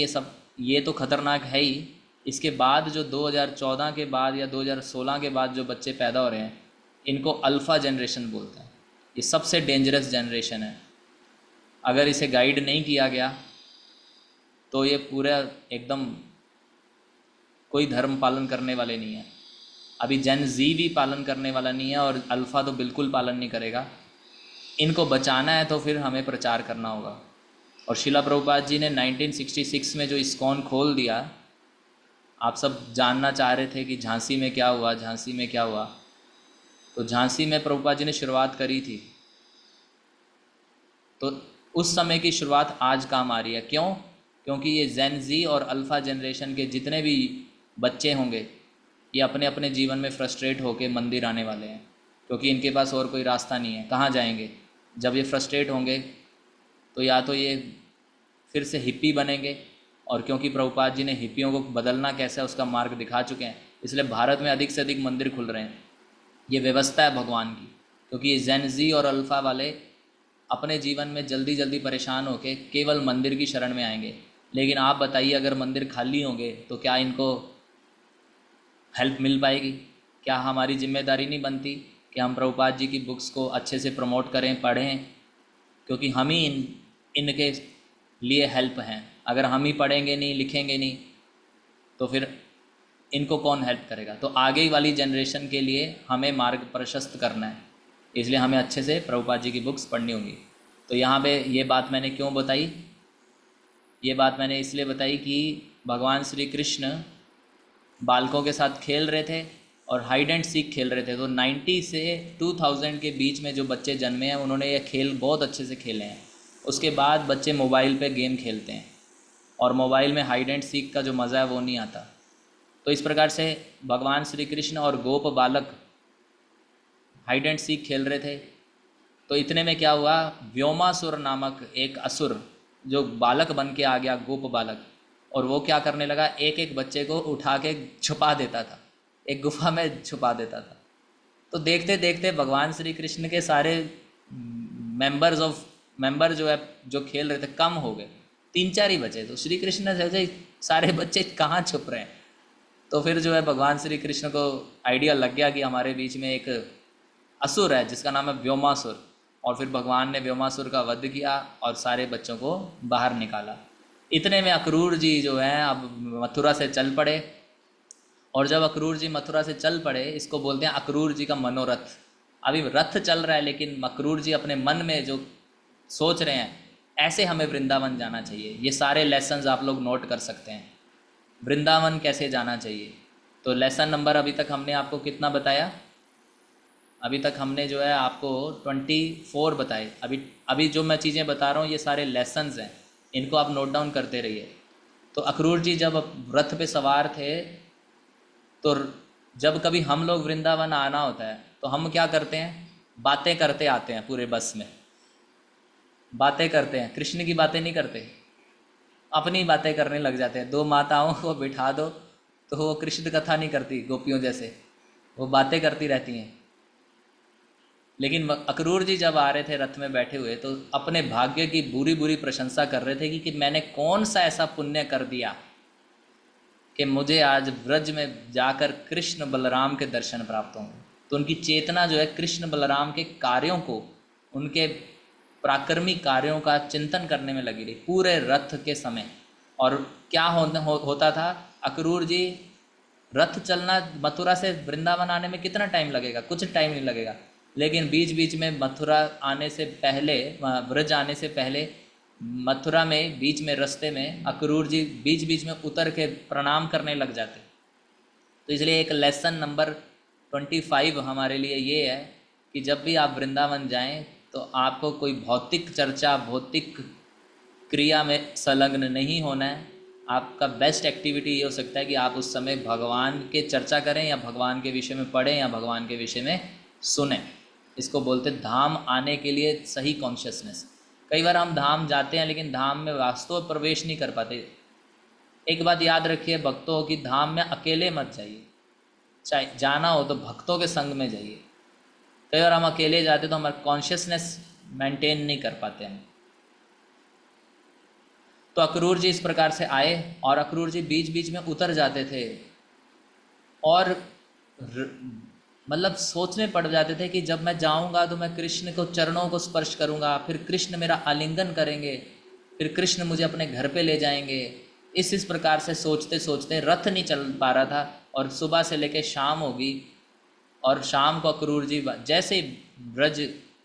ये तो खतरनाक है ही। इसके बाद जो 2014 के बाद या 2016 के बाद जो बच्चे पैदा हो रहे हैं इनको अल्फ़ा जनरेशन बोलते हैं। ये सबसे डेंजरस जनरेशन है। अगर इसे गाइड नहीं किया गया तो ये पूरा एकदम कोई धर्म पालन करने वाले नहीं है। अभी जेन जी भी पालन करने वाला नहीं है और अल्फ़ा तो बिल्कुल पालन नहीं करेगा। इनको बचाना है तो फिर हमें प्रचार करना होगा। और शिला प्रभुपाद जी ने 1966 में जो इस्कॉन खोल दिया, आप सब जानना चाह रहे थे कि झांसी में क्या हुआ, झांसी में क्या हुआ। तो झांसी में प्रभुपाद जी ने शुरुआत करी थी, तो उस समय की शुरुआत आज काम आ रही है। क्यों? क्योंकि ये जेन जी और अल्फ़ा जनरेशन के जितने भी बच्चे होंगे ये अपने अपने जीवन में फ्रस्ट्रेट होकर मंदिर आने वाले हैं, क्योंकि इनके पास और कोई रास्ता नहीं है। कहाँ जाएंगे? जब ये फ्रस्ट्रेट होंगे तो या तो ये फिर से हिप्पी बनेंगे, और क्योंकि प्रभुपाद जी ने हिप्पियों को बदलना कैसे है उसका मार्ग दिखा चुके हैं, इसलिए भारत में अधिक से अधिक मंदिर खुल रहे हैं। ये व्यवस्था है भगवान की, क्योंकि ये जेन जी और अल्फ़ा वाले अपने जीवन में जल्दी जल्दी परेशान होकर केवल मंदिर की शरण में आएंगे। लेकिन आप बताइए, अगर मंदिर खाली होंगे तो क्या इनको हेल्प मिल पाएगी? क्या हमारी जिम्मेदारी नहीं बनती कि हम प्रभुपाद जी की बुक्स को अच्छे से प्रमोट करें, पढ़ें? क्योंकि हम ही इनके लिए हेल्प हैं। अगर हम ही पढ़ेंगे नहीं, लिखेंगे नहीं, तो फिर इनको कौन हेल्प करेगा? तो आगे वाली जनरेशन के लिए हमें मार्ग प्रशस्त करना है, इसलिए हमें अच्छे से प्रभुपाद जी की बुक्स पढ़नी होंगी। तो यहाँ पे ये बात मैंने क्यों बताई? ये बात मैंने इसलिए बताई कि भगवान श्री कृष्ण बालकों के साथ खेल रहे थे और हाइड एंड सीक खेल रहे थे। तो 90 से 2000 के बीच में जो बच्चे जन्मे हैं उन्होंने ये खेल बहुत अच्छे से खेले हैं। उसके बाद बच्चे मोबाइल पे गेम खेलते हैं और मोबाइल में हाइड एंड सीक का जो मज़ा है वो नहीं आता। तो इस प्रकार से भगवान श्री कृष्ण और गोप बालक हाइड एंड सीक खेल रहे थे। तो इतने में क्या हुआ, व्योमासुर नामक एक असुर जो बालक बन के आ गया, गोप बालक, और वो क्या करने लगा, एक एक बच्चे को उठा के छुपा देता था, एक गुफा में छुपा देता था। तो देखते देखते भगवान श्री कृष्ण के सारे मेंबर जो है जो खेल रहे थे कम हो गए, 3-4 ही बचे। तो श्री कृष्ण ने सोचे सारे बच्चे कहाँ छुप रहे हैं। तो फिर जो है भगवान श्री कृष्ण को आइडिया लग गया कि हमारे बीच में एक असुर है जिसका नाम है व्योमासुर, और फिर भगवान ने व्योमासुर का वध किया और सारे बच्चों को बाहर निकाला। इतने में अक्रूर जी जो हैं अब मथुरा से चल पड़े, और जब अक्रूर जी मथुरा से चल पड़े, इसको बोलते हैं अक्रूर जी का मनोरथ। अभी रथ चल रहा है लेकिन अक्रूर जी अपने मन में जो सोच रहे हैं ऐसे हमें वृंदावन जाना चाहिए। ये सारे लेसन्स आप लोग नोट कर सकते हैं, वृंदावन कैसे जाना चाहिए। तो लेसन नंबर अभी तक हमने आपको कितना बताया? अभी तक हमने जो है आपको 24 बताए। अभी अभी जो मैं चीज़ें बता रहा हूँ ये सारे लेसन्स हैं, इनको आप नोट डाउन करते रहिए। तो अक्रूर जी जब रथ पे सवार थे, तो जब कभी हम लोग वृंदावन आना होता है तो हम क्या करते हैं? बातें करते आते हैं, पूरे बस में बातें करते हैं, कृष्ण की बातें नहीं करते, अपनी बातें करने लग जाते हैं। दो माताओं को बिठा दो तो वो कृष्ण कथा नहीं करती गोपियों जैसे, वो बातें करती रहती हैं। लेकिन अक्रूर जी जब आ रहे थे रथ में बैठे हुए तो अपने भाग्य की बुरी बुरी प्रशंसा कर रहे थे कि मैंने कौन सा ऐसा पुण्य कर दिया कि मुझे आज ब्रज में जाकर कृष्ण बलराम के दर्शन प्राप्त होंगे। तो उनकी चेतना जो है कृष्ण बलराम के कार्यों को, उनके पराक्रमी कार्यों का चिंतन करने में लगी रही पूरे रथ के समय। और क्या होता था, अक्रूर जी रथ चलना मथुरा से वृंदावन आने में कितना टाइम लगेगा? कुछ टाइम नहीं लगेगा। लेकिन बीच बीच में मथुरा आने से पहले, ब्रज आने से पहले मथुरा में बीच में रास्ते में अक्रूर जी बीच बीच में उतर के प्रणाम करने लग जाते। तो इसलिए एक लेसन नंबर 25 हमारे लिए ये है कि जब भी आप वृंदावन जाएं तो आपको कोई भौतिक चर्चा, भौतिक क्रिया में संलग्न नहीं होना है। आपका बेस्ट एक्टिविटी ये हो सकता है कि आप उस समय भगवान के चर्चा करें, या भगवान के विषय में पढ़ें, या भगवान के विषय में सुनें। इसको बोलते धाम आने के लिए सही कॉन्शियसनेस। कई बार हम धाम जाते हैं लेकिन धाम में वास्तव प्रवेश नहीं कर पाते। एक बात याद रखिए भक्तों की, धाम में अकेले मत जाइए, चाहे जाना हो तो भक्तों के संग में जाइए। कई बार हम अकेले जाते तो हमारा कॉन्शियसनेस मेंटेन नहीं कर पाते हम। तो अक्रूर जी इस प्रकार से आए और अक्रूर जी बीच बीच में उतर जाते थे और मतलब सोचने पड़ जाते थे कि जब मैं जाऊंगा तो मैं कृष्ण को चरणों को स्पर्श करूंगा, फिर कृष्ण मेरा आलिंगन करेंगे, फिर कृष्ण मुझे अपने घर पे ले जाएंगे। इस प्रकार से सोचते सोचते रथ नहीं चल पा रहा था और सुबह से लेकर शाम होगी। और शाम को अक्रूर जी जैसे ही ब्रज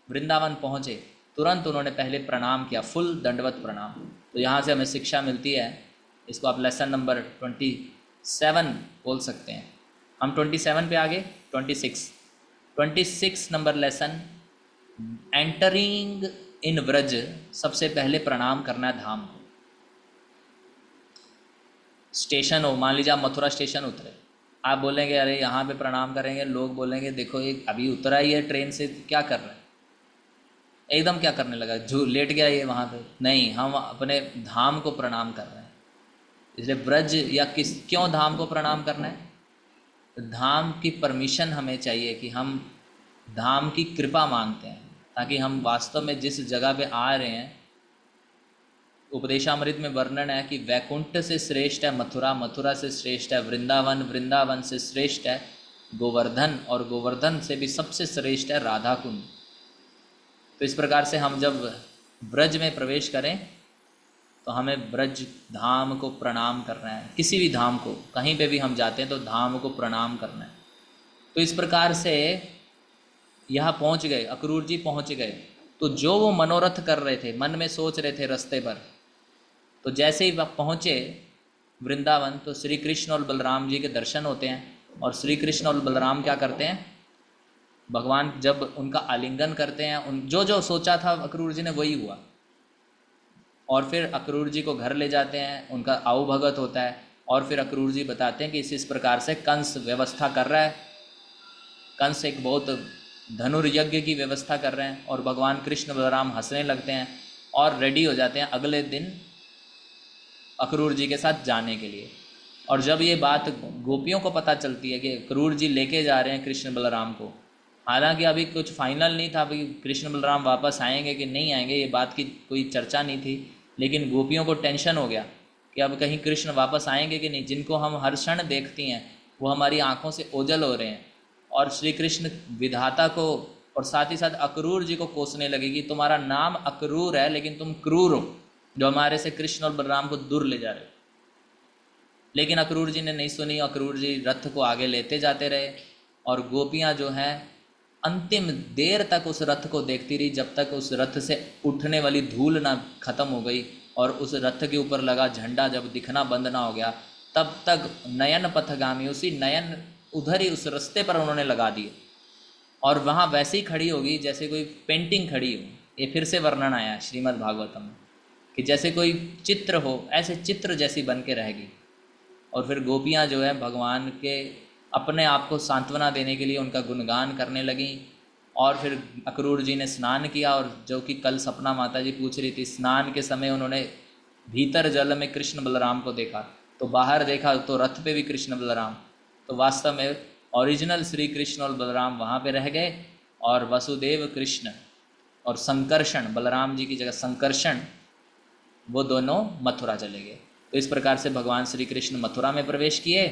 वृंदावन पहुँचे तुरंत उन्होंने पहले प्रणाम किया, फुल दंडवत प्रणाम। तो यहाँ से हमें शिक्षा मिलती है, इसको आप लेसन नंबर 27 बोल सकते हैं। हम 27 पे आगे 26 number lesson, entering in Braj. सबसे पहले प्रणाम करना है धाम को। स्टेशन हो, मान लीजिए आप मथुरा स्टेशन उतरे, आप बोलेंगे अरे यहाँ पे प्रणाम करेंगे, लोग बोलेंगे देखो ये अभी उतरा ही है ट्रेन से, क्या कर रहे हैं, एकदम क्या करने लगा, लेट गया ये वहाँ पे। नहीं, हम अपने धाम को प्रणाम कर रहे हैं। इसलिए ब्रज या क्यों धाम को प्रणाम करना है? धाम की परमिशन हमें चाहिए कि हम धाम की कृपा मांगते हैं, ताकि हम वास्तव में जिस जगह पे आ रहे हैं, उपदेशामृत में वर्णन है कि वैकुंठ से श्रेष्ठ है मथुरा, मथुरा से श्रेष्ठ है वृंदावन, वृंदावन से श्रेष्ठ है गोवर्धन, और गोवर्धन से भी सबसे श्रेष्ठ है राधा कुंड। तो इस प्रकार से हम जब ब्रज में प्रवेश करें तो हमें ब्रज धाम को प्रणाम करना है। किसी भी धाम को, कहीं पे भी हम जाते हैं तो धाम को प्रणाम करना है। तो इस प्रकार से यहाँ पहुँच गए, अक्रूर जी पहुँच गए। तो जो वो मनोरथ कर रहे थे, मन में सोच रहे थे रास्ते पर, तो जैसे ही वह पहुँचे वृंदावन तो श्री कृष्ण और बलराम जी के दर्शन होते हैं। और श्री कृष्ण और बलराम क्या करते हैं, भगवान जब उनका आलिंगन करते हैं, उन जो जो सोचा था अक्रूर जी ने वही हुआ। और फिर अक्रूर जी को घर ले जाते हैं, उनका आओ भगत होता है। और फिर अक्रूर जी बताते हैं कि इस प्रकार से कंस व्यवस्था कर रहा है, कंस एक बहुत धनुर्यज्ञ की व्यवस्था कर रहे हैं। और भगवान कृष्ण बलराम हंसने लगते हैं और रेडी हो जाते हैं अगले दिन अक्रूर जी के साथ जाने के लिए। और जब ये बात गोपियों को पता चलती है कि अक्रूर जी लेके जा रहे हैं कृष्ण बलराम को, हालांकि अभी कुछ फाइनल नहीं था अभी कृष्ण बलराम वापस आएंगे कि नहीं आएंगे, ये बात की कोई चर्चा नहीं थी, लेकिन गोपियों को टेंशन हो गया कि अब कहीं कृष्ण वापस आएंगे कि नहीं, जिनको हम हर क्षण देखती हैं वो हमारी आंखों से ओझल हो रहे हैं। और श्री कृष्ण विधाता को और साथ ही साथ अक्रूर जी को कोसने लगे कि तुम्हारा नाम अक्रूर है लेकिन तुम क्रूर हो, जो हमारे से कृष्ण और बलराम को दूर ले जा रहे हो। लेकिन अक्रूर जी ने नहीं सुनी, अक्रूर जी रथ को आगे लेते जाते रहे। और गोपियाँ जो हैं अंतिम देर तक उस रथ को देखती रही, जब तक उस रथ से उठने वाली धूल ना खत्म हो गई और उस रथ के ऊपर लगा झंडा जब दिखना बंद ना हो गया, तब तक नयन पथगामी, उसी नयन उधर ही उस रास्ते पर उन्होंने लगा दिए और वहाँ वैसे ही खड़ी होगी जैसे कोई पेंटिंग खड़ी हो। ये फिर से वर्णन आया श्रीमद् भागवतम में कि जैसे कोई चित्र हो, ऐसे चित्र जैसी बन के रहेगी। और फिर गोपियाँ जो है भगवान के अपने आप को सांत्वना देने के लिए उनका गुणगान करने लगीं। और फिर अक्रूर जी ने स्नान किया, और जो कि कल सपना माता जी पूछ रही थी, स्नान के समय उन्होंने भीतर जल में कृष्ण बलराम को देखा, तो बाहर देखा तो रथ पे भी कृष्ण बलराम। तो वास्तव में ओरिजिनल श्री कृष्ण और बलराम वहाँ पे रह गए, और वसुदेव कृष्ण और संकर्षण, बलराम जी की जगह संकर्षण, वो दोनों मथुरा चले गए। तो इस प्रकार से भगवान श्री कृष्ण मथुरा में प्रवेश किए।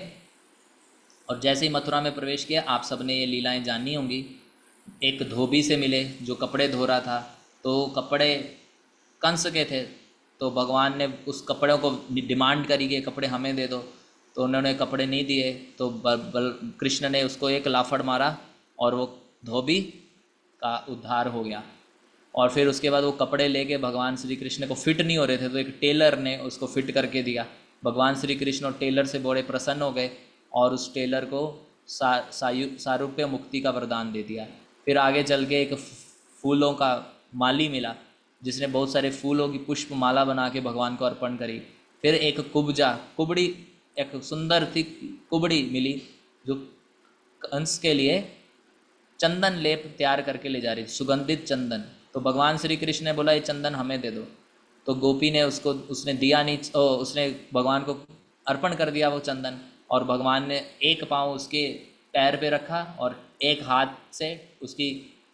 और जैसे ही मथुरा में प्रवेश किया, आप सबने ये लीलाएं जानी होंगी। एक धोबी से मिले जो कपड़े धो रहा था, तो कपड़े कंस के थे, तो भगवान ने उस कपड़ों को डिमांड करी कि कपड़े हमें दे दो, तो उन्होंने कपड़े नहीं दिए। तो कृष्ण ने उसको एक लाफड़ मारा और वो धोबी का उद्धार हो गया। और फिर उसके बाद वो कपड़े लेके भगवान श्री कृष्ण को फिट नहीं हो रहे थे, तो एक टेलर ने उसको फिट करके दिया। भगवान श्री कृष्ण और टेलर से बड़े प्रसन्न हो गए और उस टेलर को सारूप्य मुक्ति का वरदान दे दिया। फिर आगे चल के एक फूलों का माली मिला, जिसने बहुत सारे फूलों की पुष्प माला बना के भगवान को अर्पण करी। फिर एक कुबड़ी, एक सुंदर थी कुबड़ी मिली, जो कंस के लिए चंदन लेप तैयार करके ले जा रही थी, सुगंधित चंदन। तो भगवान श्री कृष्ण ने बोला ये चंदन हमें दे दो, तो गोपी ने उसने दिया नहीं, उसने भगवान को अर्पण कर दिया वो चंदन। और भगवान ने एक पाँव उसके पैर पे रखा और एक हाथ से उसकी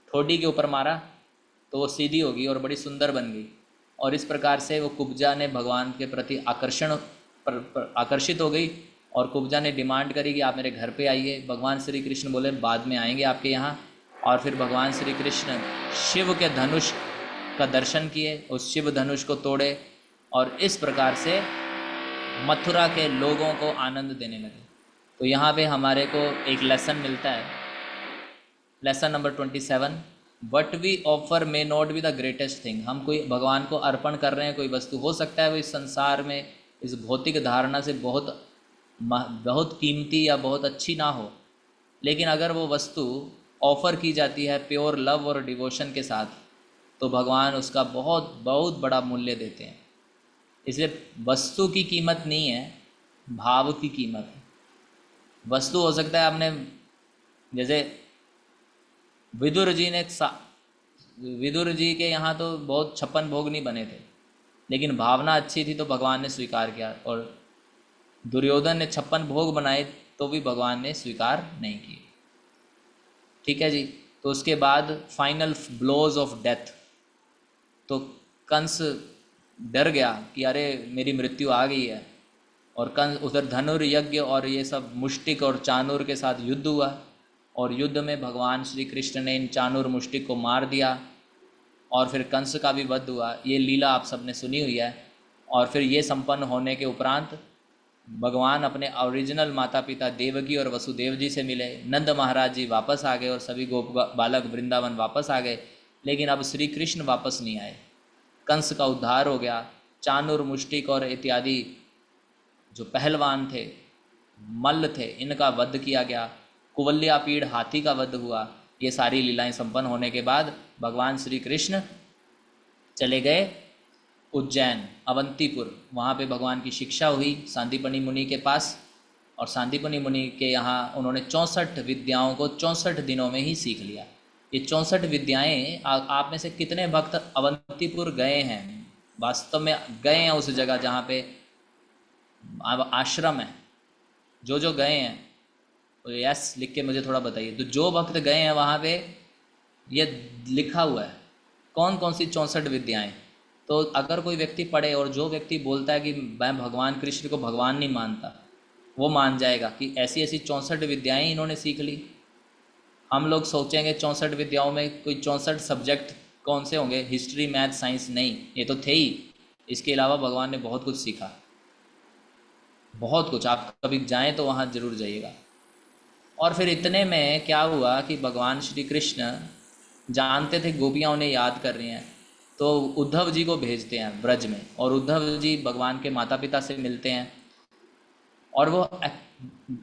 ठोडी के ऊपर मारा, तो वो सीधी होगी और बड़ी सुंदर बन गई। और इस प्रकार से वो कुब्जा ने भगवान के प्रति आकर्षित हो गई, और कुब्जा ने डिमांड करी कि आप मेरे घर पे आइए। भगवान श्री कृष्ण बोले बाद में आएंगे आपके यहाँ। और फिर भगवान श्री कृष्ण शिव के धनुष का दर्शन किए, उस शिव धनुष को तोड़े, और इस प्रकार से मथुरा के लोगों को आनंद देने लगे। तो यहाँ पे हमारे को एक लेसन मिलता है, lesson number 27, what we offer may not be the greatest thing. हम कोई भगवान को अर्पण कर रहे हैं, कोई वस्तु हो सकता है वो इस संसार में, इस भौतिक धारणा से बहुत कीमती या बहुत अच्छी ना हो, लेकिन अगर वो वस्तु ऑफ़र की जाती है प्योर लव और डिवोशन के साथ, तो भगवान उसका बहुत बहुत बड़ा मूल्य देते हैं। इसलिए वस्तु की कीमत नहीं है, भाव की कीमत है। वस्तु हो सकता है आपने, जैसे विदुर जी के यहाँ तो बहुत 56 भोग नहीं बने थे, लेकिन भावना अच्छी थी तो भगवान ने स्वीकार किया। और दुर्योधन ने 56 भोग बनाए तो भी भगवान ने स्वीकार नहीं किए। ठीक है जी। तो उसके बाद फाइनल ब्लोज ऑफ डेथ, तो कंस डर गया कि अरे मेरी मृत्यु आ गई है। और कंस उधर धनुर्यज्ञ और ये सब मुष्टिक और चाणूर के साथ युद्ध हुआ, और युद्ध में भगवान श्री कृष्ण ने इन चाणूर मुष्टिक को मार दिया, और फिर कंस का भी वध हुआ। ये लीला आप सबने सुनी हुई है। और फिर ये संपन्न होने के उपरांत भगवान अपने ओरिजिनल माता पिता देवकी और वसुदेव जी से मिले। नंद महाराज जी वापस आ गए और सभी गोप बालक वृंदावन वापस आ गए, लेकिन अब श्री कृष्ण वापस नहीं आए। कंस का उद्धार हो गया, चाणूर मुष्टिक और इत्यादि जो पहलवान थे, मल्ल थे, इनका वध किया गया। कुवल्या पीड़ हाथी का वध हुआ। ये सारी लीलाएं संपन्न होने के बाद भगवान श्री कृष्ण चले गए उज्जैन, अवंतीपुर। वहाँ पे भगवान की शिक्षा हुई सांदीपनि मुनि के पास, और सांदीपनि मुनि के यहाँ उन्होंने 64 विद्याओं को 64 दिनों में ही सीख लिया। ये 64 विद्याएँ आप में से कितने भक्त अवंतीपुर गए हैं, वास्तव में गए हैं उस जगह जहाँ पे आश्रम है? जो गए हैं तो यस लिख के मुझे थोड़ा बताइए। तो जो भक्त गए हैं वहाँ पे ये लिखा हुआ है कौन कौन सी 64 विद्याएँ। तो अगर कोई व्यक्ति पढ़े, और जो व्यक्ति बोलता है कि मैं भगवान कृष्ण को भगवान नहीं मानता, वो मान जाएगा कि ऐसी ऐसी 64 विद्याएँ इन्होंने सीख ली। हम लोग सोचेंगे 64 विद्याओं में कोई 64 सब्जेक्ट कौन से होंगे, हिस्ट्री मैथ साइंस, नहीं, ये तो थे ही। इसके अलावा भगवान ने बहुत कुछ सीखा, बहुत कुछ। आप कभी जाएं तो वहाँ ज़रूर जाइएगा। और फिर इतने में क्या हुआ कि भगवान श्री कृष्ण जानते थे गोपियाँ उन्हें याद कर रही हैं, तो उद्धव जी को भेजते हैं ब्रज में, और उद्धव जी भगवान के माता पिता से मिलते हैं। और वो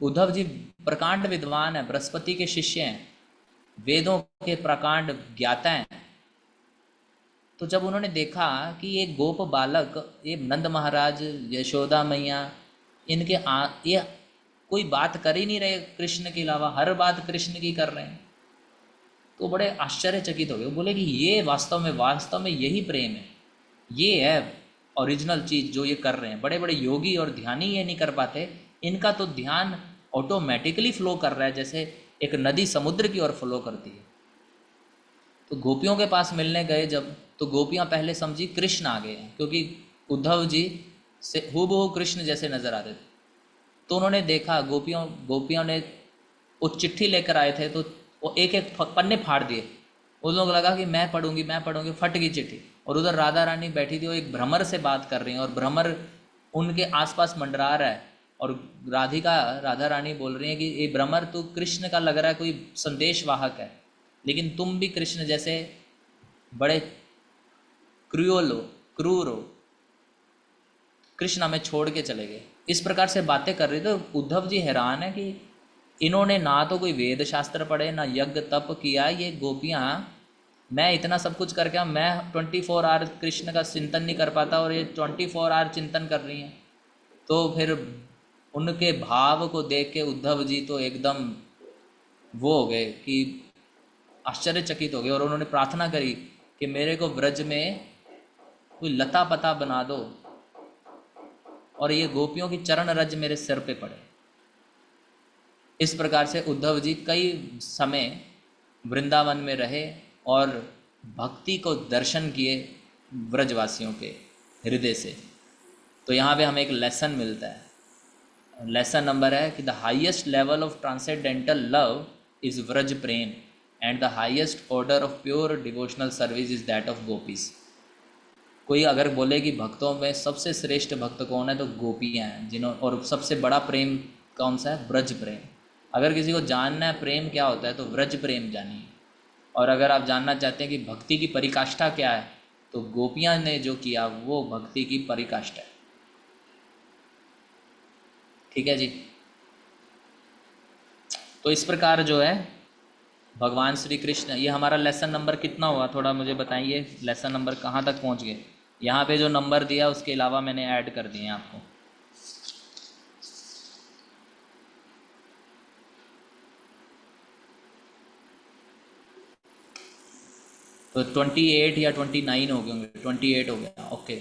उद्धव जी प्रकांड विद्वान है, बृहस्पति के शिष्य हैं, वेदों के प्रकांड ज्ञाता हैं। तो जब उन्होंने देखा कि ये गोप बालक, ये नंद महाराज, यशोदा मैया, ये कोई बात कर ही नहीं रहे कृष्ण के अलावा, हर बात कृष्ण की कर रहे हैं, तो बड़े आश्चर्यचकित हो गए। वो बोले कि ये वास्तव में यही प्रेम है, ये है ओरिजिनल चीज़ जो ये कर रहे हैं। बड़े बड़े योगी और ध्यानी ये नहीं कर पाते, इनका तो ध्यान ऑटोमेटिकली फ्लो कर रहा है, जैसे एक नदी समुद्र की ओर फ्लो करती है। तो गोपियों के पास मिलने गए जब, तो गोपियाँ पहले समझी कृष्ण आ गए हैं, क्योंकि उद्धव जी से हूबहू कृष्ण जैसे नजर आ रहे थे। तो उन्होंने देखा, गोपियों ने वो चिट्ठी लेकर आए थे, तो वो एक एक पन्ने फाड़ दिए। उन लोगों को लगा कि मैं पढ़ूंगी, फट गई चिट्ठी। और उधर राधा रानी बैठी थी, वो एक भ्रमर से बात कर रही हैं, और भ्रमर उनके आसपास मंडरा रहा है। और राधा रानी बोल रही है कि ये भ्रमर तू कृष्ण का लग रहा है, कोई संदेश वाहक है, लेकिन तुम भी कृष्ण जैसे बड़े क्रूर हो, कृष्ण हमें छोड़ के चले गए। इस प्रकार से बातें कर रही थी। तो उद्धव जी हैरान है कि इन्होंने ना तो कोई वेद शास्त्र पढ़े, ना यज्ञ तप किया, ये गोपियाँ, मैं इतना सब कुछ करके मैं 24 आवर कृष्ण का चिंतन नहीं कर पाता, और ये 24 आवर चिंतन कर रही हैं। तो फिर उनके भाव को देख के उद्धव जी तो एकदम वो हो गए कि आश्चर्यचकित हो गए, और उन्होंने प्रार्थना करी कि मेरे को व्रज में कोई लता पता बना दो, और ये गोपियों की चरण रज मेरे सिर पे पड़े। इस प्रकार से उद्धव जी कई समय वृंदावन में रहे और भक्ति को दर्शन किए व्रजवासियों के हृदय से। तो यहाँ पे हमें एक लेसन मिलता है। लेसन नंबर है कि the highest level of transcendental love is Vraj Prem, and the highest order of pure devotional service is that of gopis. कोई अगर बोले कि भक्तों में सबसे श्रेष्ठ भक्त कौन है, तो गोपियाँ हैं, और सबसे बड़ा प्रेम कौन सा है, ब्रज प्रेम। अगर किसी को जानना है प्रेम क्या होता है, तो व्रज प्रेम जानिए। और अगर आप जानना चाहते हैं कि भक्ति की परिकाष्ठा क्या है, तो गोपियाँ ने जो किया वो भक्ति की परिकाष्ठा है। ठीक है जी। तो इस प्रकार जो है भगवान श्री कृष्ण, ये हमारा लेसन नंबर कितना हुआ, थोड़ा मुझे बताइए, लेसन नंबर कहाँ तक पहुँच गए। यहाँ पे जो नंबर दिया उसके अलावा मैंने ऐड कर दिए आपको। तो 28 या 29 हो गए होंगे, 28 हो गया, ओके।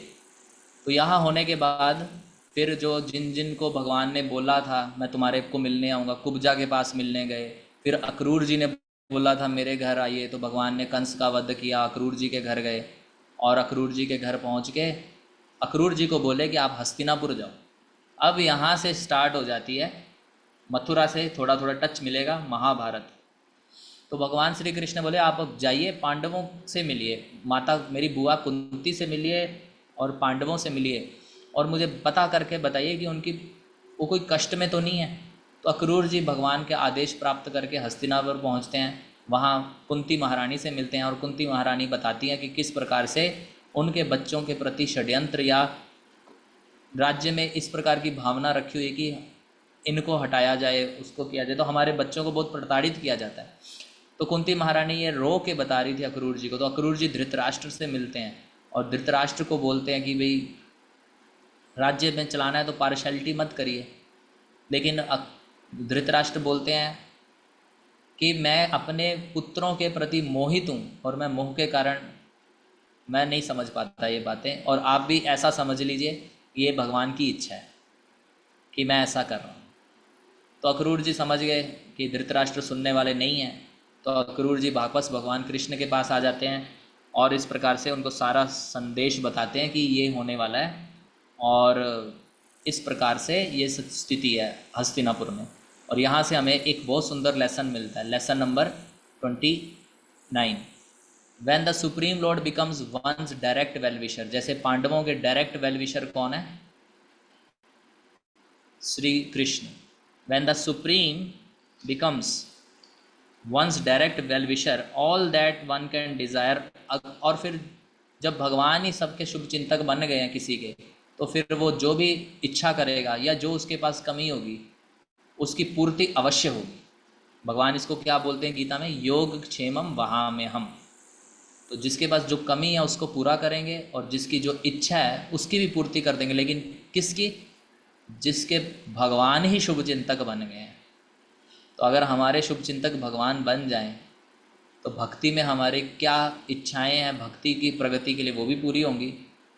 तो यहाँ होने के बाद फिर जो जिन जिन को भगवान ने बोला था मैं तुम्हारे को मिलने आऊँगा, कुब्जा के पास मिलने गए। फिर अक्रूर जी ने बोला था मेरे घर आइए, तो भगवान ने कंस का वध किया, अक्रूर जी के घर गए, और अक्रूर जी के घर पहुँच के अक्रूर जी को बोले कि आप हस्तिनापुर जाओ। अब यहाँ से स्टार्ट हो जाती है, मथुरा से थोड़ा थोड़ा टच मिलेगा महाभारत। तो भगवान श्री कृष्ण बोले आप अब जाइए, पांडवों से मिलिए, माता मेरी बुआ कुंती से मिलिए और पांडवों से मिलिए, और मुझे पता करके बताइए कि उनकी वो कोई कष्ट में तो नहीं है। तो अक्रूर जी भगवान के आदेश प्राप्त करके हस्तिनापुर पहुंचते हैं, वहाँ कुंती महारानी से मिलते हैं, और कुंती महारानी बताती हैं कि किस प्रकार से उनके बच्चों के प्रति षड्यंत्र या राज्य में इस प्रकार की भावना रखी हुई कि इनको हटाया जाए, उसको किया जाए, तो हमारे बच्चों को बहुत प्रताड़ित किया जाता है। तो कुंती महारानी ये रो के बता रही थी अक्रूर जी को। तो अक्रूर जी धृतराष्ट्र से मिलते हैं और धृतराष्ट्र को बोलते हैं कि भाई राज्य में चलाना है तो पार्शैलिटी मत करिए। लेकिन धृतराष्ट्र बोलते हैं कि मैं अपने पुत्रों के प्रति मोहित हूँ, और मैं मोह के कारण मैं नहीं समझ पाता ये बातें, और आप भी ऐसा समझ लीजिए ये भगवान की इच्छा है कि मैं ऐसा कर रहा हूँ। तो अक्रूर जी समझ गए कि धृतराष्ट्र सुनने वाले नहीं हैं, तो अक्रूर जी वापस भगवान कृष्ण के पास आ जाते हैं, और इस प्रकार से उनको सारा संदेश बताते हैं कि ये होने वाला है, और इस प्रकार से ये स्थिति है हस्तिनापुर में। और यहाँ से हमें एक बहुत सुंदर लेसन मिलता है, lesson number 29। When the supreme lord becomes one's direct well wisher. जैसे पांडवों के डायरेक्ट वेलविशर कौन है, Shri Krishna. When the supreme becomes one's direct well wisher, all that one can desire। और फिर जब भगवान ही सबके शुभ चिंतक बन गए हैं किसी के, तो फिर वो जो भी इच्छा करेगा या जो उसके पास कमी होगी उसकी पूर्ति अवश्य होगी। भगवान इसको क्या बोलते हैं गीता में, योग क्षेमम वहाँ में हम। तो जिसके पास जो कमी है उसको पूरा करेंगे और जिसकी जो इच्छा है उसकी भी पूर्ति कर देंगे। लेकिन किसकी? जिसके भगवान ही शुभ चिंतक बन गए हैं। तो अगर हमारे शुभ चिंतक भगवान बन जाएं तो भक्ति में हमारी क्या इच्छाएं हैं भक्ति की प्रगति के लिए वो भी पूरी होंगी,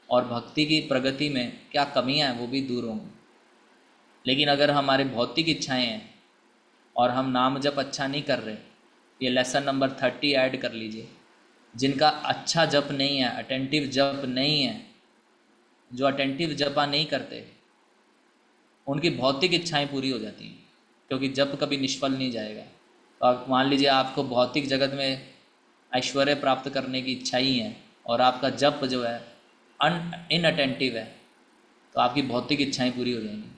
और भक्ति की प्रगति में क्या कमियां हैं वो भी दूर होंगी। लेकिन अगर हमारे भौतिक इच्छाएं हैं और हम नाम जप अच्छा नहीं कर रहे, ये लेसन नंबर 30 ऐड कर लीजिए। जिनका अच्छा जप नहीं है, अटेंटिव जप नहीं है, जो अटेंटिव जपा नहीं करते, उनकी भौतिक इच्छाएं पूरी हो जाती हैं, क्योंकि जप कभी निष्फल नहीं जाएगा। तो आप मान लीजिए आपको भौतिक जगत में ऐश्वर्य प्राप्त करने की इच्छा ही है और आपका जप जो है इनअटेंटिव है, तो आपकी भौतिक इच्छाएं पूरी हो जाएंगी।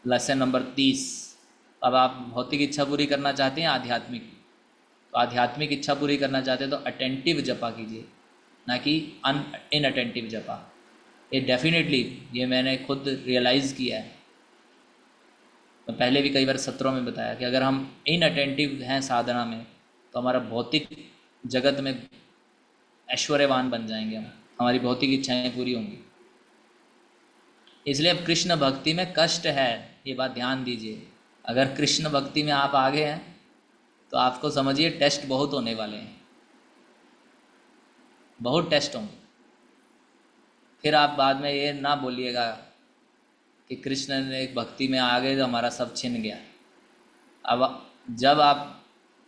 Lesson number 30। अब आप भौतिक इच्छा पूरी करना चाहते हैं आध्यात्मिक, तो आध्यात्मिक इच्छा पूरी करना चाहते हैं तो अटेंटिव जपा कीजिए, ना कि इनअटेंटिव जपा। ये डेफिनेटली ये मैंने खुद रियलाइज़ किया है। मैं पहले भी कई बार सत्रों में बताया कि अगर हम इनअटेंटिव हैं साधना में तो हमारा भौतिक जगत में ऐश्वर्यवान बन जाएंगे हम, हमारी भौतिक इच्छाएं पूरी होंगी। इसलिए अब कृष्ण भक्ति में कष्ट है, ये बात ध्यान दीजिए। अगर कृष्ण भक्ति में आप आगे हैं तो आपको समझिए टेस्ट बहुत होने वाले हैं, बहुत टेस्ट होंगे। फिर आप बाद में ये ना बोलिएगा कि कृष्ण ने भक्ति में आ गए तो हमारा सब छिन गया। अब जब आप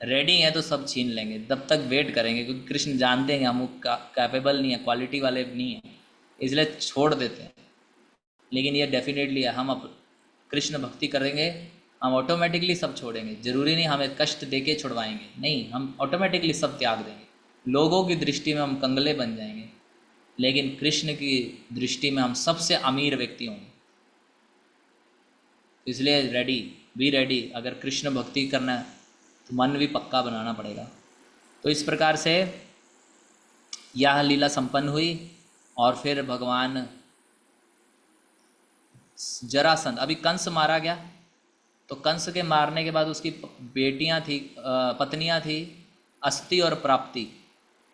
रेडी हैं तो सब छीन लेंगे, तब तक वेट करेंगे, क्योंकि कृष्ण जानते हैं हम कैपेबल नहीं है, क्वालिटी वाले नहीं हैं, इसलिए छोड़ देते हैं। लेकिन ये डेफिनेटली है, हम अब कृष्ण भक्ति करेंगे, हम ऑटोमेटिकली सब छोड़ेंगे। ज़रूरी नहीं हमें कष्ट दे के छुड़वाएंगे, नहीं, हम ऑटोमेटिकली सब त्याग देंगे। लोगों की दृष्टि में हम कंगले बन जाएंगे, लेकिन कृष्ण की दृष्टि में हम सबसे अमीर व्यक्ति होंगे। इसलिए रेडी, बी रेडी। अगर कृष्ण भक्ति करना है तो मन भी पक्का बनाना पड़ेगा। तो इस प्रकार से यह लीला संपन्न हुई। और फिर भगवान जरासंध, अभी कंस मारा गया, तो कंस के मारने के बाद उसकी बेटियां थी, पत्नियां थी अस्ति और प्राप्ति,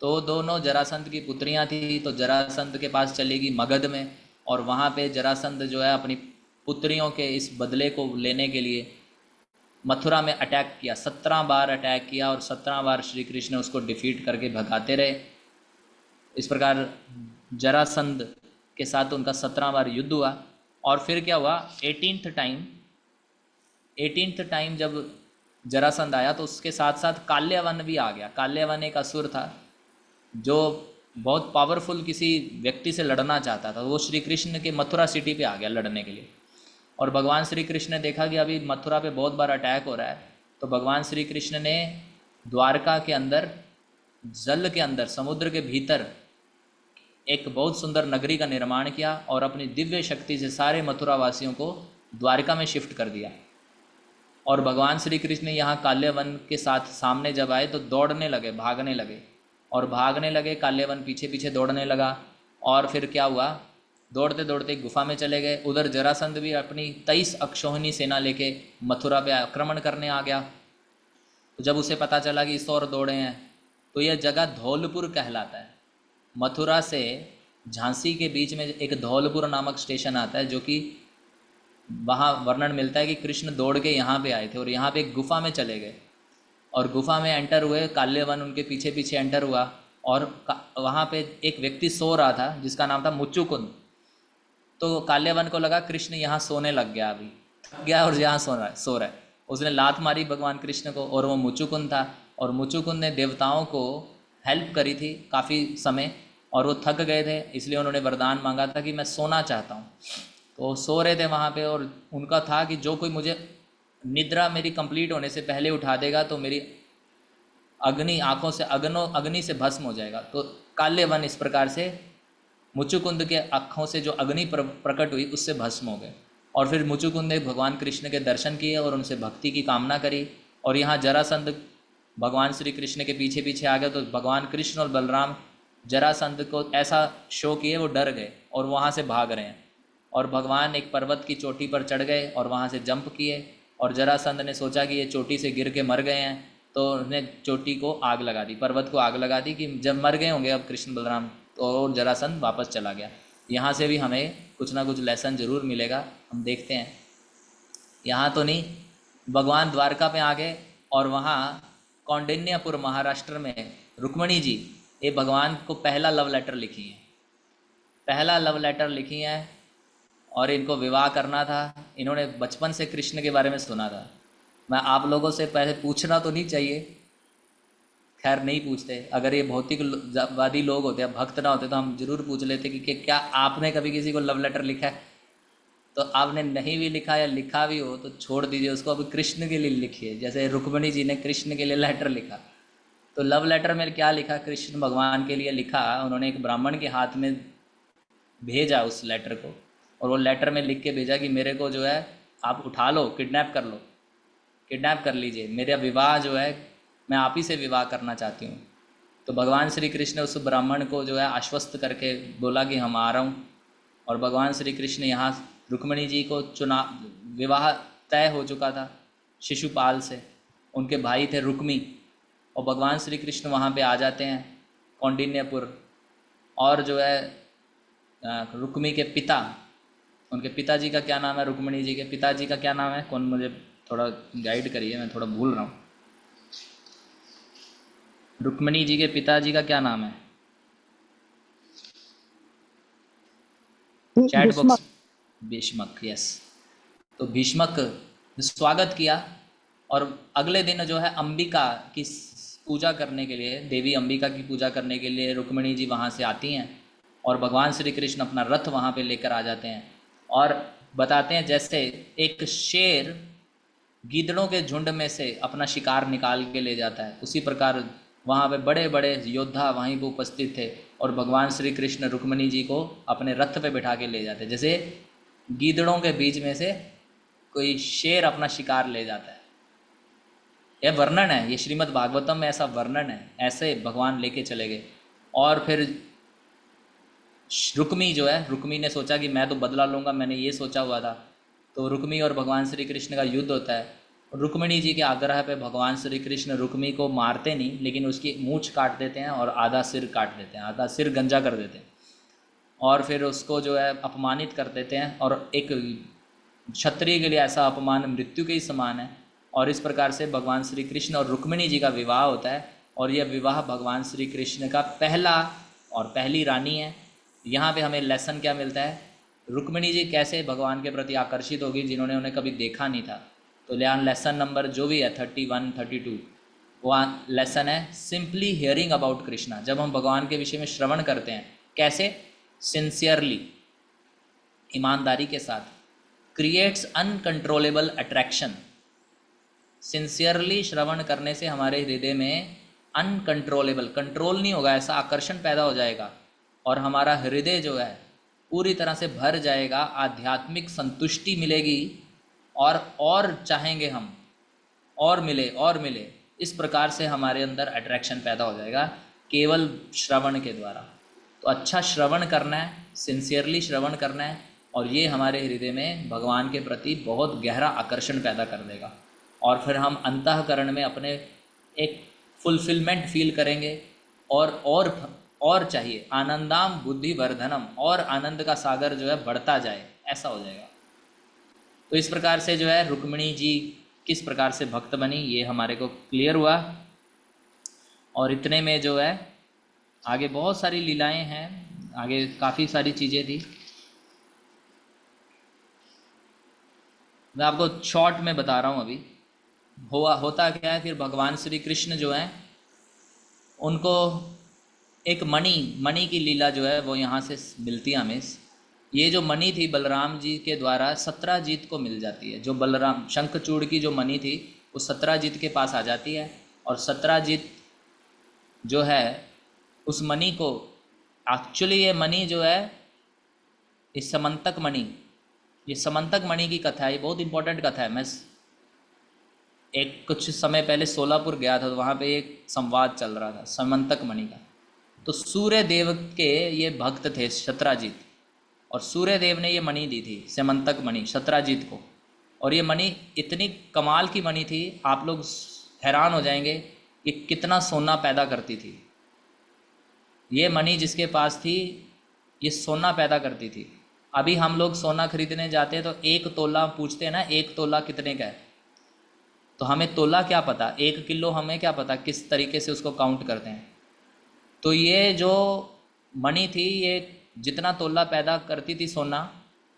तो दोनों जरासंध की पुत्रियां थी। तो जरासंध के पास चलेगी मगध में, और वहाँ पे जरासंध जो है अपनी पुत्रियों के इस बदले को लेने के लिए मथुरा में अटैक किया। 17 बार अटैक किया और 17 बार श्री कृष्ण उसको डिफीट करके भगाते रहे। इस प्रकार जरासंध के साथ उनका 17 बार युद्ध हुआ। और फिर क्या हुआ, 18th टाइम जब जरासंध आया तो उसके साथ साथ काल्यवन भी आ गया। काल्यवन एक असुर था जो बहुत पावरफुल किसी व्यक्ति से लड़ना चाहता था, वो श्री कृष्ण के मथुरा सिटी पे आ गया लड़ने के लिए। और भगवान श्री कृष्ण ने देखा कि अभी मथुरा पे बहुत बार अटैक हो रहा है, तो भगवान श्री कृष्ण ने द्वारका के अंदर, जल के अंदर, समुद्र के भीतर एक बहुत सुंदर नगरी का निर्माण किया और अपनी दिव्य शक्ति से सारे मथुरा वासियों को द्वारका में शिफ्ट कर दिया। और भगवान श्री कृष्ण यहाँ काल्यवन के साथ सामने जब आए तो दौड़ने लगे, भागने लगे, और भागने लगे, काल्यवन पीछे पीछे दौड़ने लगा। और फिर क्या हुआ, दौड़ते दौड़ते गुफा में चले गए। उधर जरासंध भी अपनी 23 अक्षौहिणी सेना लेके मथुरा पे आक्रमण करने आ गया। तो जब उसे पता चला कि इस और दौड़े हैं, तो यह जगह धौलपुर कहलाता है। मथुरा से झांसी के बीच में एक धौलपुर नामक स्टेशन आता है, जो कि वहाँ वर्णन मिलता है कि कृष्ण दौड़ के यहाँ पे आए थे और यहाँ पे एक गुफा में चले गए और गुफा में एंटर हुए। काल्यवन उनके पीछे पीछे एंटर हुआ और वहाँ पे एक व्यक्ति सो रहा था जिसका नाम था मुचुकुंद। तो काल्यवन को लगा कृष्ण यहाँ सोने लग गया, अभी थक गया और यहाँ सो रहा है। उसने लात मारी भगवान कृष्ण को, और वो मुचुकुंद था। और मुचुकुंद ने देवताओं को हेल्प करी थी काफ़ी समय, और वो थक गए थे, इसलिए उन्होंने वरदान मांगा था कि मैं सोना चाहता हूँ। तो सो रहे थे वहाँ पे, और उनका था कि जो कोई मुझे निद्रा मेरी कंप्लीट होने से पहले उठा देगा तो मेरी अग्नि, आँखों से अग्नि से भस्म हो जाएगा। तो काल्यवन इस प्रकार से मुचुकुंद के आँखों से जो अग्नि प्रकट हुई उससे भस्म हो गए। और फिर मुचुकुंद ने भगवान कृष्ण के दर्शन किए और उनसे भक्ति की कामना करी। और यहाँ जरासंध भगवान श्री कृष्ण के पीछे पीछे आ गया, तो भगवान कृष्ण और बलराम जरासंध को ऐसा शो किए वो डर गए और वहाँ से भाग रहे हैं। और भगवान एक पर्वत की चोटी पर चढ़ गए और वहाँ से जंप किए। और जरासंध ने सोचा कि ये चोटी से गिर के मर गए हैं, तो उन्हें चोटी को आग लगा दी, पर्वत को आग लगा दी कि जब मर गए होंगे अब कृष्ण बलराम, तो जरासंध वापस चला गया। यहाँ से भी हमें कुछ ना कुछ लेसन ज़रूर मिलेगा, हम देखते हैं। यहाँ तो नहीं, भगवान द्वारका पे आ गए और वहाँ कौंडिन्यपुर महाराष्ट्र में रुक्मणी जी ये भगवान को पहला लव लेटर लिखी है, पहला लव लेटर लिखी है। और इनको विवाह करना था। इन्होंने बचपन से कृष्ण के बारे में सुना था। मैं आप लोगों से पहले पूछना तो नहीं चाहिए, खैर नहीं पूछते। अगर ये भौतिकवादी लोग होते, भक्त ना होते, तो हम जरूर पूछ लेते कि क्या आपने कभी किसी को लव लेटर लिखा है। तो आपने नहीं भी लिखा या लिखा भी हो तो छोड़ दीजिए उसको, अभी कृष्ण के लिए लिखिए। जैसे रुक्मणी जी ने कृष्ण के लिए लेटर लिखा, तो लव लेटर में क्या लिखा, कृष्ण भगवान के लिए लिखा। उन्होंने एक ब्राह्मण के हाथ में भेजा उस लेटर को, और वो लेटर में लिख के भेजा कि मेरे को जो है आप उठा लो, किडनैप कर लो, किडनैप कर लीजिए, मेरा विवाह जो है मैं आप ही से विवाह करना चाहती हूँ। तो भगवान श्री कृष्ण उस ब्राह्मण को जो है आश्वस्त करके बोला कि हम आ रहा हूँ। और भगवान श्री कृष्ण यहाँ रुक्मणी जी को विवाह तय हो चुका था शिशुपाल से, उनके भाई थे रुक्मी। और भगवान श्री कृष्ण वहाँ पे आ जाते हैं कौंडिन्यपुर। और जो है रुक्मी के पिता, उनके पिताजी का क्या नाम है, रुक्मणी जी के पिताजी का क्या नाम है, कौन मुझे थोड़ा गाइड करिए, मैं थोड़ा भूल रहा हूँ। रुक्मणी जी के पिताजी का क्या नाम है, चैट बॉक्स। भीष्मक, यस। तो भीष्मक ने स्वागत किया। और अगले दिन जो है अंबिका की पूजा करने के लिए, देवी अंबिका की पूजा करने के लिए रुक्मणी जी वहाँ से आती हैं। और भगवान श्री कृष्ण अपना रथ वहाँ पे लेकर आ जाते हैं। और बताते हैं जैसे एक शेर गीदड़ों के झुंड में से अपना शिकार निकाल के ले जाता है, उसी प्रकार वहाँ पे बड़े बड़े योद्धा वहीं पर उपस्थित थे। और भगवान श्री कृष्ण रुक्मणी जी को अपने रथ पे बिठा के ले जाते, जैसे गीदड़ों के बीच में से कोई शेर अपना शिकार ले जाता है। यह वर्णन है, ये श्रीमद् भागवतम में ऐसा वर्णन है, ऐसे भगवान लेके चले गए। और फिर रुक्मी जो है, रुक्मी ने सोचा कि मैं तो बदला लूँगा, मैंने ये सोचा हुआ था। तो रुक्मी और भगवान श्री कृष्ण का युद्ध होता है। रुक्मिणी जी के आग्रह पे भगवान श्री कृष्ण रुक्मी को मारते नहीं, लेकिन उसकी मूंछ काट देते हैं और आधा सिर काट देते हैं, आधा सिर गंजा कर देते हैं। और फिर उसको जो है अपमानित कर देते हैं। और एक क्षत्रिय के लिए ऐसा अपमान मृत्यु के ही समान है। और इस प्रकार से भगवान श्री कृष्ण और रुक्मिणी जी का विवाह होता है। और यह विवाह भगवान श्री कृष्ण का पहला और पहली रानी है। यहाँ पे हमें लेसन क्या मिलता है, रुक्मिणी जी कैसे भगवान के प्रति आकर्षित होगी जिन्होंने उन्हें कभी देखा नहीं था। तो यहाँ लेसन नंबर जो भी है 31, 32, वहाँ लेसन है सिंपली हियरिंग अबाउट कृष्णा। जब हम भगवान के विषय में श्रवण करते हैं, कैसे, सिंसियरली, ईमानदारी के साथ, क्रिएट्स अनकंट्रोलेबल अट्रैक्शन। सिंसियरली श्रवण करने से हमारे हृदय में अनकंट्रोलेबल, कंट्रोल नहीं होगा, ऐसा आकर्षण पैदा हो जाएगा। और हमारा हृदय जो है पूरी तरह से भर जाएगा, आध्यात्मिक संतुष्टि मिलेगी। और चाहेंगे हम और मिले और मिले, इस प्रकार से हमारे अंदर अट्रैक्शन पैदा हो जाएगा केवल श्रवण के द्वारा। तो अच्छा श्रवण करना है, सिंसियरली श्रवण करना है, और ये हमारे हृदय में भगवान के प्रति बहुत गहरा आकर्षण पैदा कर देगा। और फिर हम अंतःकरण में अपने एक फुलफिलमेंट फील करेंगे। और चाहिए, आनंदाम बुद्धि वर्धनम, और आनंद का सागर जो है बढ़ता जाए, ऐसा हो जाएगा। तो इस प्रकार से जो है रुक्मिणी जी किस प्रकार से भक्त बनी, ये हमारे को क्लियर हुआ। और इतने में जो है आगे बहुत सारी लीलाएं हैं, आगे काफ़ी सारी चीज़ें थी। मैं आपको शॉर्ट में बता रहा हूँ अभी। होता क्या है, फिर भगवान श्री कृष्ण जो हैं उनको एक मणि की लीला जो है वो यहाँ से मिलती है हमें। ये जो मणि थी बलराम जी के द्वारा सत्राजीत को मिल जाती है। जो बलराम शंखचूड़ की जो मणि थी वो सत्राजीत के पास आ जाती है। और सत्राजीत जो है उस मणि को, एक्चुअली ये मणि जो है इस समंतक मणि, ये समंतक मणि की कथा है, ये बहुत इंपॉर्टेंट कथा है। मैं एक कुछ समय पहले सोलापुर गया था, तो वहाँ पे एक संवाद चल रहा था समंतक मणि का। तो सूर्य देव के ये भक्त थे शत्राजीत, और सूर्य देव ने ये मणि दी थी समंतक मणि शत्राजीत को। और ये मणि इतनी कमाल की मणि थी, आप लोग हैरान हो जाएंगे कि कितना सोना पैदा करती थी। ये मणि जिसके पास थी, ये सोना पैदा करती थी। अभी हम लोग सोना खरीदने जाते हैं तो एक तोला पूछते हैं ना, एक तोला कितने का है, तो हमें तोला क्या पता, 1 किलो हमें क्या पता किस तरीके से उसको काउंट करते हैं। तो ये जो मणि थी, ये जितना तोला पैदा करती थी सोना,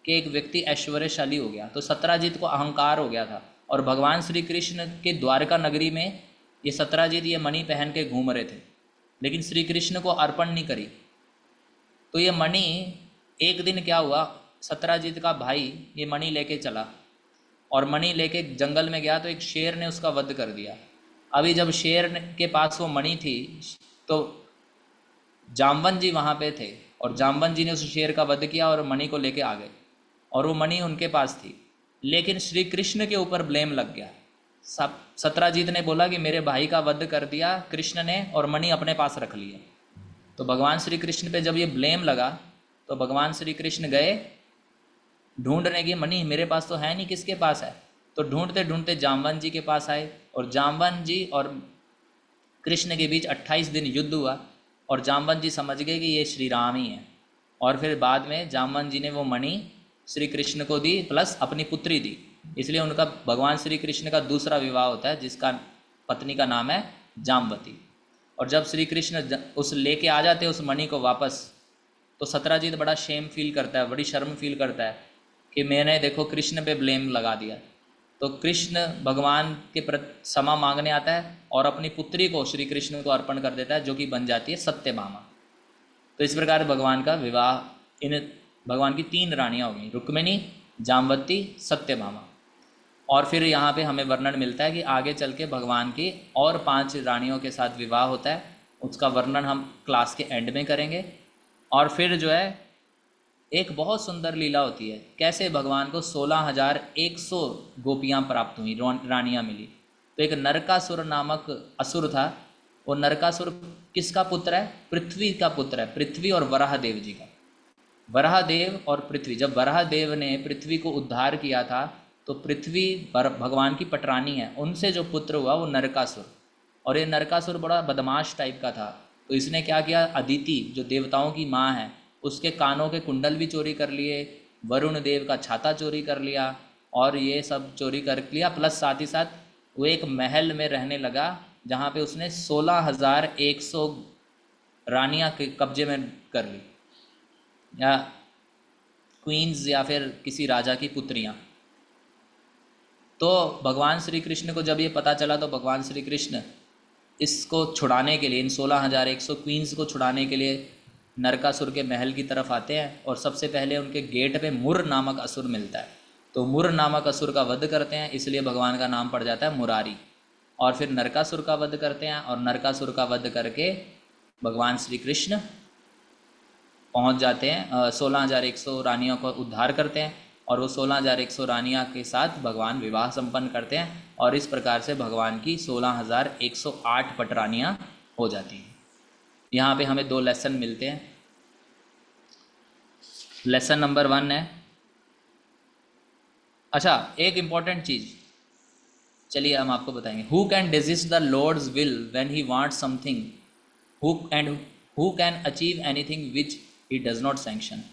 कि एक व्यक्ति ऐश्वर्यशाली हो गया। तो सत्राजीत को अहंकार हो गया था, और भगवान श्री कृष्ण के द्वारका नगरी में ये सत्राजीत ये मणि पहन के घूम रहे थे, लेकिन श्री कृष्ण को अर्पण नहीं करी। तो ये मणि, एक दिन क्या हुआ, सत्राजीत का भाई ये मणि लेके चला, और मणि लेके जंगल में गया तो एक शेर ने उसका वध कर दिया। अभी जब शेर के पास वो मणि थी, तो जामवन जी वहाँ पे थे, और जामवन जी ने उस शेर का वध किया और मणि को लेके आ गए, और वो मणि उनके पास थी। लेकिन श्री कृष्ण के ऊपर ब्लेम लग गया। सत्राजीत ने बोला कि मेरे भाई का वध कर दिया कृष्ण ने, और मणि अपने पास रख लिया। तो भगवान श्री कृष्ण पे जब ये ब्लेम लगा, तो भगवान श्री कृष्ण गए ढूंढने की, मणि मेरे पास तो है नहीं, किसके पास है। तो ढूंढते ढूंढते जामवन जी के पास आए, और जामवन जी और कृष्ण के बीच 28 दिन युद्ध हुआ, और जामवन जी समझ गए कि ये श्री राम ही हैं। और फिर बाद में जामवन जी ने वो मणि श्री कृष्ण को दी, प्लस अपनी पुत्री दी। इसलिए उनका भगवान श्री कृष्ण का दूसरा विवाह होता है, जिसका पत्नी का नाम है जामवती। और जब श्री कृष्ण उस लेके आ जाते उस मणि को वापस, तो सत्राजीत बड़ा शेम फील करता है, बड़ी शर्म फील करता है कि मैंने देखो कृष्ण पे ब्लेम लगा दिया। तो कृष्ण भगवान के प्रति क्षमा मांगने आता है, और अपनी पुत्री को श्री कृष्ण को अर्पण कर देता है, जो कि बन जाती है सत्यभामा। तो इस प्रकार भगवान का विवाह, इन भगवान की 3 रानियाँ हो गई, रुक्मिणी, जामवती, सत्यभामा। और फिर यहाँ पे हमें वर्णन मिलता है कि आगे चल के भगवान की और 5 रानियों के साथ विवाह होता है। उसका वर्णन हम क्लास के एंड में करेंगे। और फिर जो है एक बहुत सुंदर लीला होती है, कैसे भगवान को 16,100 गोपियाँ प्राप्त हुई, रानियाँ मिली। तो एक नरकासुर नामक असुर था। वो नरकासुर किसका पुत्र है? पृथ्वी का पुत्र है, पृथ्वी और वराहदेव जी का। वराहदेव और पृथ्वी, जब वराहदेव ने पृथ्वी को उद्धार किया था, तो पृथ्वी भगवान की पटरानी है, उनसे जो पुत्र हुआ वो नरकासुर। और ये नरकासुर बड़ा बदमाश टाइप का था। तो इसने क्या किया, अदिति जो देवताओं की माँ है, उसके कानों के कुंडल भी चोरी कर लिए, वरुण देव का छाता चोरी कर लिया, और ये सब चोरी कर लिया। प्लस साथ ही साथ वो एक महल में रहने लगा, जहाँ पे उसने 16,100 रानियाँ के कब्जे में कर ली, या क्वींस, या फिर किसी राजा की पुत्रियाँ। तो भगवान श्री कृष्ण को जब ये पता चला, तो भगवान श्री कृष्ण इसको छुड़ाने के लिए, इन 16,100 क्वींस को छुड़ाने के लिए नरकासुर के महल की तरफ आते हैं। और सबसे पहले उनके गेट पे मुर नामक असुर मिलता है, तो मुर नामक असुर का वध करते हैं, इसलिए भगवान का नाम पड़ जाता है मुरारी। और फिर नरकासुर का वध करते हैं, और नरकासुर का वध करके भगवान श्री कृष्ण पहुंच जाते हैं, 16,100 रानियों को उद्धार करते हैं, और वो 16,100 रानियाँ के साथ भगवान विवाह संपन्न करते हैं। और इस प्रकार से भगवान की 16,108 पटरानियाँ हो जाती हैं। यहाँ पे हमें 2 लेसन मिलते हैं। लेसन नंबर 1 है, अच्छा एक इम्पॉर्टेंट चीज़, चलिए हम आपको बताएंगे। Who can digest the lord's will when he wants something, who can achieve anything which he does not sanction.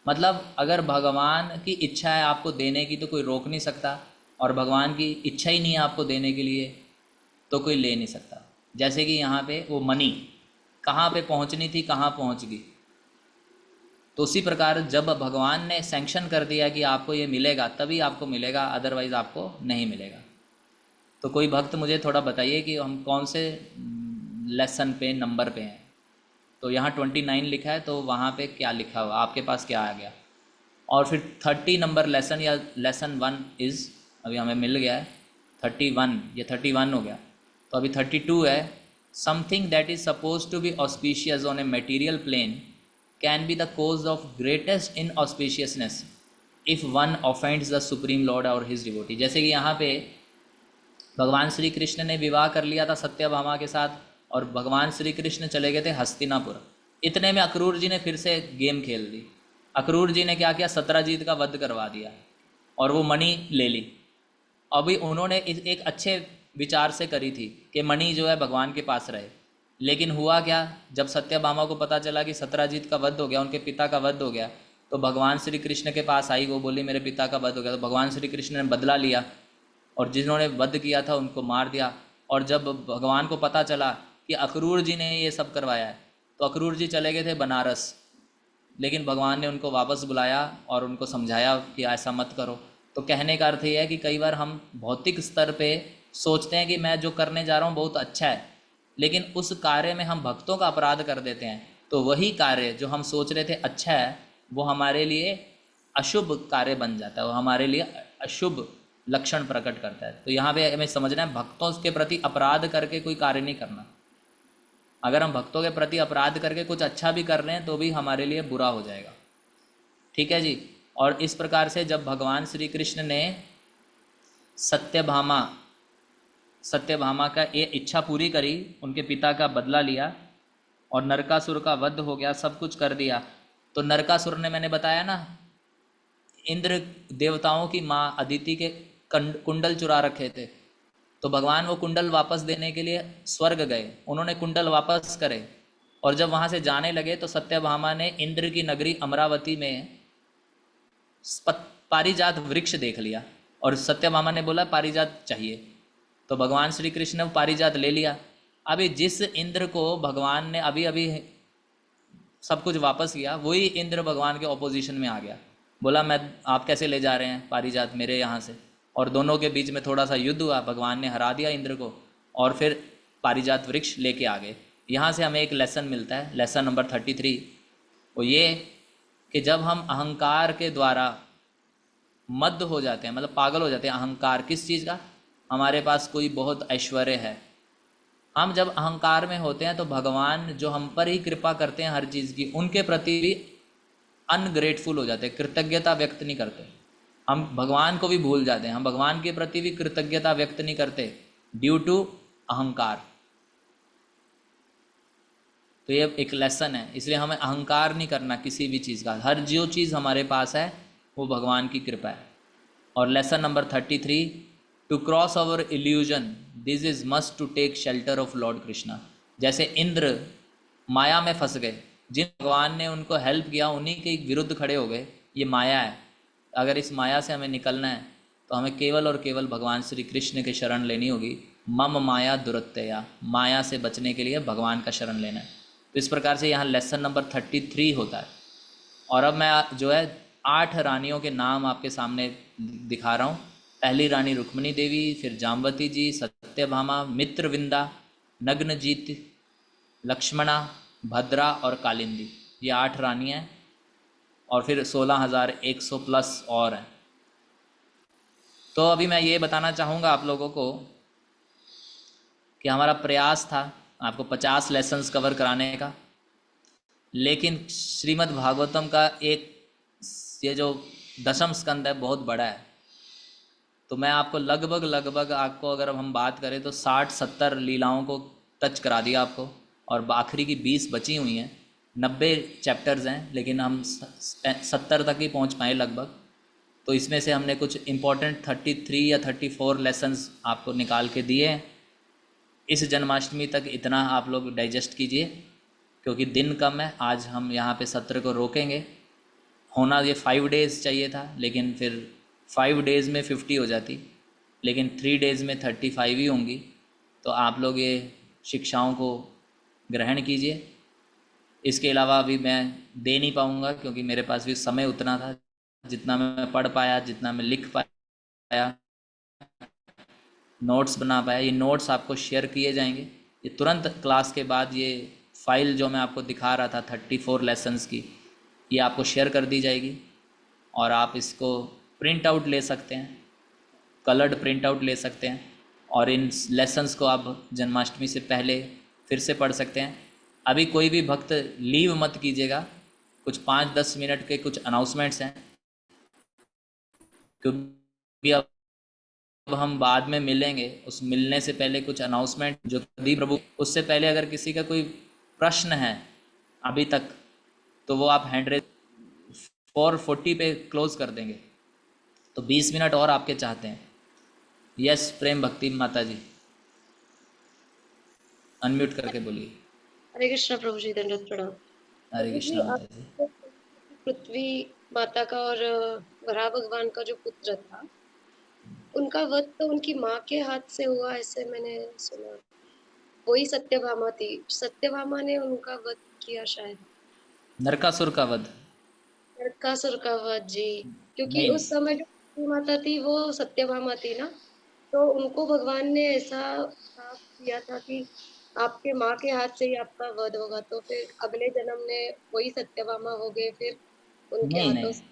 मतलब अगर भगवान की इच्छा है आपको देने की, तो कोई रोक नहीं सकता, और भगवान की इच्छा ही नहीं है आपको देने के लिए, तो कोई ले नहीं सकता। जैसे कि यहाँ पे वो मनी कहाँ पे पहुँचनी थी, कहाँ पहुँच गई। तो उसी प्रकार जब भगवान ने सैंक्शन कर दिया कि आपको ये मिलेगा, तभी आपको मिलेगा, अदरवाइज़ आपको नहीं मिलेगा। तो कोई भक्त मुझे थोड़ा बताइए कि हम कौन से लेसन पे, नंबर पे हैं। तो यहाँ 29 लिखा है, तो वहाँ पे क्या लिखा हुआ, आपके पास क्या आ गया? और फिर 30 नंबर लेसन, या लेसन 1 इज़, अभी हमें मिल गया है 31, ये 31 हो गया। तो अभी 32 है। Something that is suppose to be auspicious on a material plane can be the cause of greatest inauspiciousness if one offends the supreme lord और हिज डिवोटी। जैसे कि यहाँ पे भगवान श्री कृष्ण ने विवाह कर लिया था सत्यभामा के साथ और भगवान श्री कृष्ण चले गए थे हस्तिनापुर। इतने में अक्रूर जी ने फिर से गेम खेल दी। अक्रूर जी ने क्या किया, सत्यजीत का वध करवा दिया और वो मणि ले ली। अभी उन्होंने एक अच्छे विचार से करी थी कि मणि जो है भगवान के पास रहे, लेकिन हुआ क्या, जब सत्यभामा को पता चला कि सत्यजीत का वध हो गया, उनके पिता का वध हो गया, तो भगवान श्री कृष्ण के पास आई, वो बोली मेरे पिता का वध हो गया। तो भगवान श्री कृष्ण ने बदला लिया और जिन्होंने वध किया था उनको मार दिया। और जब भगवान को पता चला कि अक्रूर जी ने ये सब करवाया है, तो अक्रूर जी चले गए थे बनारस, लेकिन भगवान ने उनको वापस बुलाया और उनको समझाया कि ऐसा मत करो। तो कहने का अर्थ ये है कि कई बार हम भौतिक स्तर पे सोचते हैं कि मैं जो करने जा रहा हूँ बहुत अच्छा है, लेकिन उस कार्य में हम भक्तों का अपराध कर देते हैं, तो वही कार्य जो हम सोच रहे थे अच्छा है वो हमारे लिए अशुभ कार्य बन जाता है, वो हमारे लिए अशुभ लक्षण प्रकट करता है। तो यहाँ पे हमें समझना है भक्तों के प्रति अपराध करके कोई कार्य नहीं करना। अगर हम भक्तों के प्रति अपराध करके कुछ अच्छा भी कर रहे हैं तो भी हमारे लिए बुरा हो जाएगा। ठीक है जी। और इस प्रकार से जब भगवान श्री कृष्ण ने सत्यभामा का ये इच्छा पूरी करी, उनके पिता का बदला लिया और नरकासुर का वध हो गया, सब कुछ कर दिया, तो नरकासुर ने, मैंने बताया ना, इंद्र देवताओं की माँ अदिति के कुंडल चुरा रखे थे। तो भगवान वो कुंडल वापस देने के लिए स्वर्ग गए, उन्होंने कुंडल वापस करे और जब वहाँ से जाने लगे तो सत्यभामा ने इंद्र की नगरी अमरावती में पारिजात वृक्ष देख लिया और सत्यभामा ने बोला पारिजात चाहिए, तो भगवान श्री कृष्ण ने पारिजात ले लिया। अभी जिस इंद्र को भगवान ने अभी अभी सब कुछ वापस किया, वही इंद्र भगवान के ऑपोजिशन में आ गया, बोला मैं, आप कैसे ले जा रहे हैं पारिजात मेरे यहाँ से। और दोनों के बीच में थोड़ा सा युद्ध हुआ, भगवान ने हरा दिया इंद्र को और फिर पारिजात वृक्ष लेके आ गए। यहाँ से हमें एक लेसन मिलता है, लेसन नंबर 33, वो ये कि जब हम अहंकार के द्वारा मद हो जाते हैं, मतलब पागल हो जाते हैं, अहंकार किस चीज़ का, हमारे पास कोई बहुत ऐश्वर्य है, हम जब अहंकार में होते हैं तो भगवान जो हम पर ही कृपा करते हैं हर चीज़ की, उनके प्रति भी अनग्रेटफुल हो जाते हैं, कृतज्ञता व्यक्त नहीं करते। हम भगवान को भी भूल जाते हैं, हम भगवान के प्रति भी कृतज्ञता व्यक्त नहीं करते ड्यू टू अहंकार। तो ये एक लेसन है, इसलिए हमें अहंकार नहीं करना किसी भी चीज़ का, हर जो चीज़ हमारे पास है वो भगवान की कृपा है। और lesson number 33, to cross our illusion this is must to take shelter of lord Krishna. जैसे इंद्र माया में फंस गए, जिन भगवान ने उनको हेल्प किया उन्हीं के विरुद्ध खड़े हो गए, ये माया है। अगर इस माया से हमें निकलना है तो हमें केवल और केवल भगवान श्री कृष्ण के शरण लेनी होगी। मम माया दुरत्यया, माया से बचने के लिए भगवान का शरण लेना है। तो इस प्रकार से यहाँ लेसन नंबर 33 होता है। और अब मैं जो है 8 रानियों के नाम आपके सामने दिखा रहा हूँ। पहली रानी रुक्मिणी देवी, फिर जाम्बवती जी, सत्यभामा, मित्रविंदा, नग्नजीत, लक्ष्मणा, भद्रा और कालिंदी, ये 8 रानियाँ हैं और फिर 16,100 प्लस और हैं। तो अभी मैं ये बताना चाहूँगा आप लोगों को कि हमारा प्रयास था आपको 50 लेसन्स कवर कराने का, लेकिन श्रीमद् भागवतम का एक ये जो दशम स्कंद है बहुत बड़ा है, तो मैं आपको लगभग आपको अगर हम बात करें तो 60-70 लीलाओं को टच करा दिया आपको, और आखिरी की 20 बची हुई हैं। 90 चैप्टर्स हैं लेकिन हम 70 तक ही पहुंच पाए लगभग। तो इसमें से हमने कुछ इम्पोर्टेंट 33 या 34 लेसन्स आपको निकाल के दिए हैं। इस जन्माष्टमी तक इतना आप लोग डाइजेस्ट कीजिए, क्योंकि दिन कम है। आज हम यहाँ पे सत्र को रोकेंगे। होना ये 5 डेज़ चाहिए था, लेकिन फिर 5 डेज़ में 50 हो जाती, लेकिन 3 डेज़ में 35 ही होंगी। तो आप लोग ये शिक्षाओं को ग्रहण कीजिए। इसके अलावा अभी मैं दे नहीं पाऊँगा, क्योंकि मेरे पास भी समय उतना था, जितना मैं पढ़ पाया, जितना मैं लिख पाया, नोट्स बना पाया। ये नोट्स आपको शेयर किए जाएंगे। ये तुरंत क्लास के बाद ये फाइल जो मैं आपको दिखा रहा था 34 लेसन्स की, ये आपको शेयर कर दी जाएगी और आप इसको प्रिंट आउट ले सकते हैं, कलर्ड प्रिंट आउट ले सकते हैं, और इन लेसन्स को आप जन्माष्टमी से पहले फिर से पढ़ सकते हैं। अभी कोई भी भक्त लीव मत कीजिएगा। कुछ 5-10 मिनट के कुछ अनाउंसमेंट्स हैं। क्योंकि अब हम बाद में मिलेंगे, उस मिलने से पहले कुछ अनाउंसमेंट जो दी प्रभु, उससे पहले अगर किसी का कोई प्रश्न है अभी तक, तो वो आप हैंड रेज 4:40 पे क्लोज कर देंगे। तो 20 मिनट और आपके चाहते हैं। यस प्रेम भक्ति माता जी, अनम्यूट करके बोलिए। हरे कृष्णा प्रभु जी, दंडवत प्रणाम। हरे प्रभु जी, कृष्णा माता जी। आप पृथ्वी माता का और वराह भगवान का जो पुत्र था, उनका वध तो उनकी माँ के हाथ से हुआ, ऐसे मैंने सुना। वही सत्यभामा थी, सत्यभामा ने उनका वध किया शायद, नरकासुर का वध। नरकासुर का वध जी। क्योंकि नहीं उस समय जो पृथ्वी माता थी वो सत्यभामा थी ना, तो उनको भगवान ने ऐसा श्राप दिया था कि आपके माँ के हाथ से ही आपका वध होगा। तो फिर अगले जन्म में वही सत्यभामा हो गए फिर उनके नहीं हाथों नहीं, से।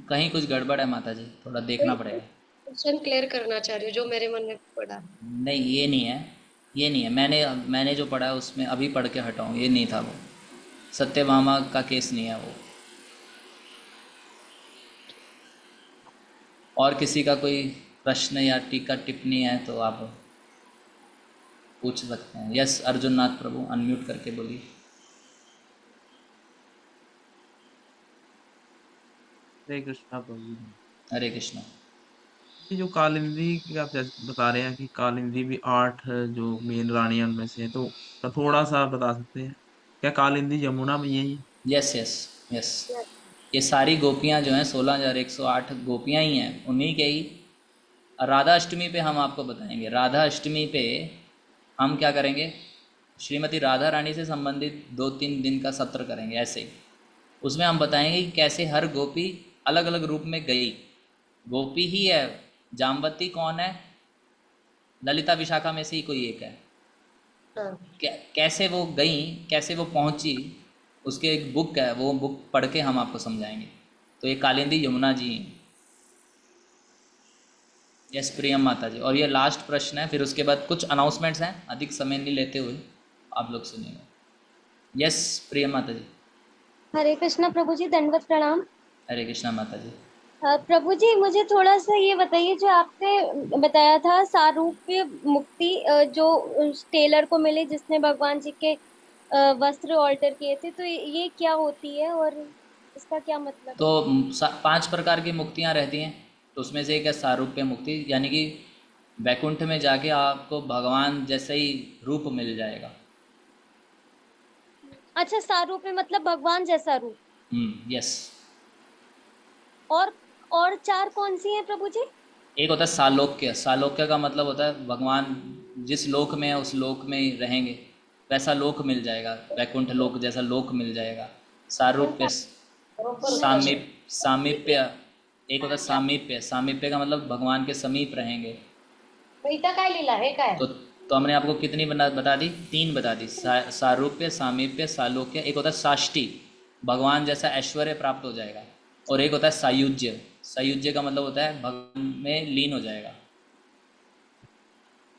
कहीं कुछ गड़बड़ है माता जी, थोड़ा देखना वही पड़ेगा। क्वेश्चन क्लियर करना चाह रही हूँ जो मेरे मन में पड़ा। नहीं ये नहीं है, ये नहीं है। मैंने जो पढ़ा है उसमें अभी पढ़ के हटाऊँ, ये नहीं था वो। सत्यभामा का केस नहीं है वो। और किसी का कोई प्रश्न या टीका टिप्पणी है तो आप पूछ सकते हैं। यस अर्जुन नाथ प्रभु, अनम्यूट करके बोलिए। हरे कृष्णा प्रभु जी। हरे कृष्णा। ये जो कालिंदी की आप जैसे बता रहे हैं कि कालिंदी भी 8 जो मेन रानियां उनमें से है, तो थोड़ा सा बता सकते हैं क्या कालिंदी यमुना में यही है? यस यस यस, ये सारी गोपियाँ जो हैं 16,108 गोपियाँ ही हैं, उन्हीं के ही। राधा अष्टमी पे हम आपको बताएंगे। राधा अष्टमी पे हम क्या करेंगे, श्रीमती राधा रानी से संबंधित 2-3 दिन का सत्र करेंगे ऐसे ही। उसमें हम बताएंगे कि कैसे हर गोपी अलग अलग रूप में गई। गोपी ही है, जाम्बती कौन है, ललिता विशाखा में से ही कोई एक है। हाँ कैसे वो गई, कैसे वो पहुंची, उसके एक बुक है, वो बुक पढ़ के हम आपको समझाएंगे। तो ये कालिंदी यमुना जी हैं। यस प्रियम माता जी। और ये लास्ट प्रश्न है, फिर उसके बाद कुछ अनाउंसमेंट्स हैं, अधिक समय नहीं लेते हुए आप लोग सुनिएगा। यस प्रियम माता जी। हरे कृष्णा प्रभु जी, दंडवत प्रणाम। हरे कृष्णा माता जी। प्रभु जी, मुझे थोड़ा सा ये बताइए, जो आपने बताया था सारूप्य मुक्ति, जो टेलर को मिले जिसने भगवान जी के वस्त्र ऑल्टर किए थे, तो ये क्या होती है और इसका क्या मतलब तो है? 5 प्रकार की मुक्तियाँ रहती हैं, तो उसमें से एक है सारूप्य मुक्ति, यानी कि वैकुंठ में जाके आपको भगवान जैसे ही रूप मिल जाएगा। अच्छा, सारूप्य मतलब भगवान जैसा रूप। यस। और और चार कौन सी हैं प्रभु जी? एक होता है सालोक्य। सालोक्य का मतलब होता है भगवान जिस लोक में है उस लोक में ही रहेंगे, वैसा लोक मिल जाएगा, वैकुंठ लोक जैसा लोक मिल जाएगा। और सारूप्य, सामीप्य। एक होता है क्या? सामीप्य। सामीप्य का मतलब भगवान के समीप रहेंगे। इथं काय लीला है काय? तो हमने आपको कितनी बता दी, 3 बता दी। सारूप्य, सामीप्य, सालोक्य। एक होता है साष्टी, भगवान जैसा ऐश्वर्य प्राप्त हो जाएगा। और एक होता है सायुज्य। सायुज्य का मतलब होता है भगवान में लीन हो जाएगा।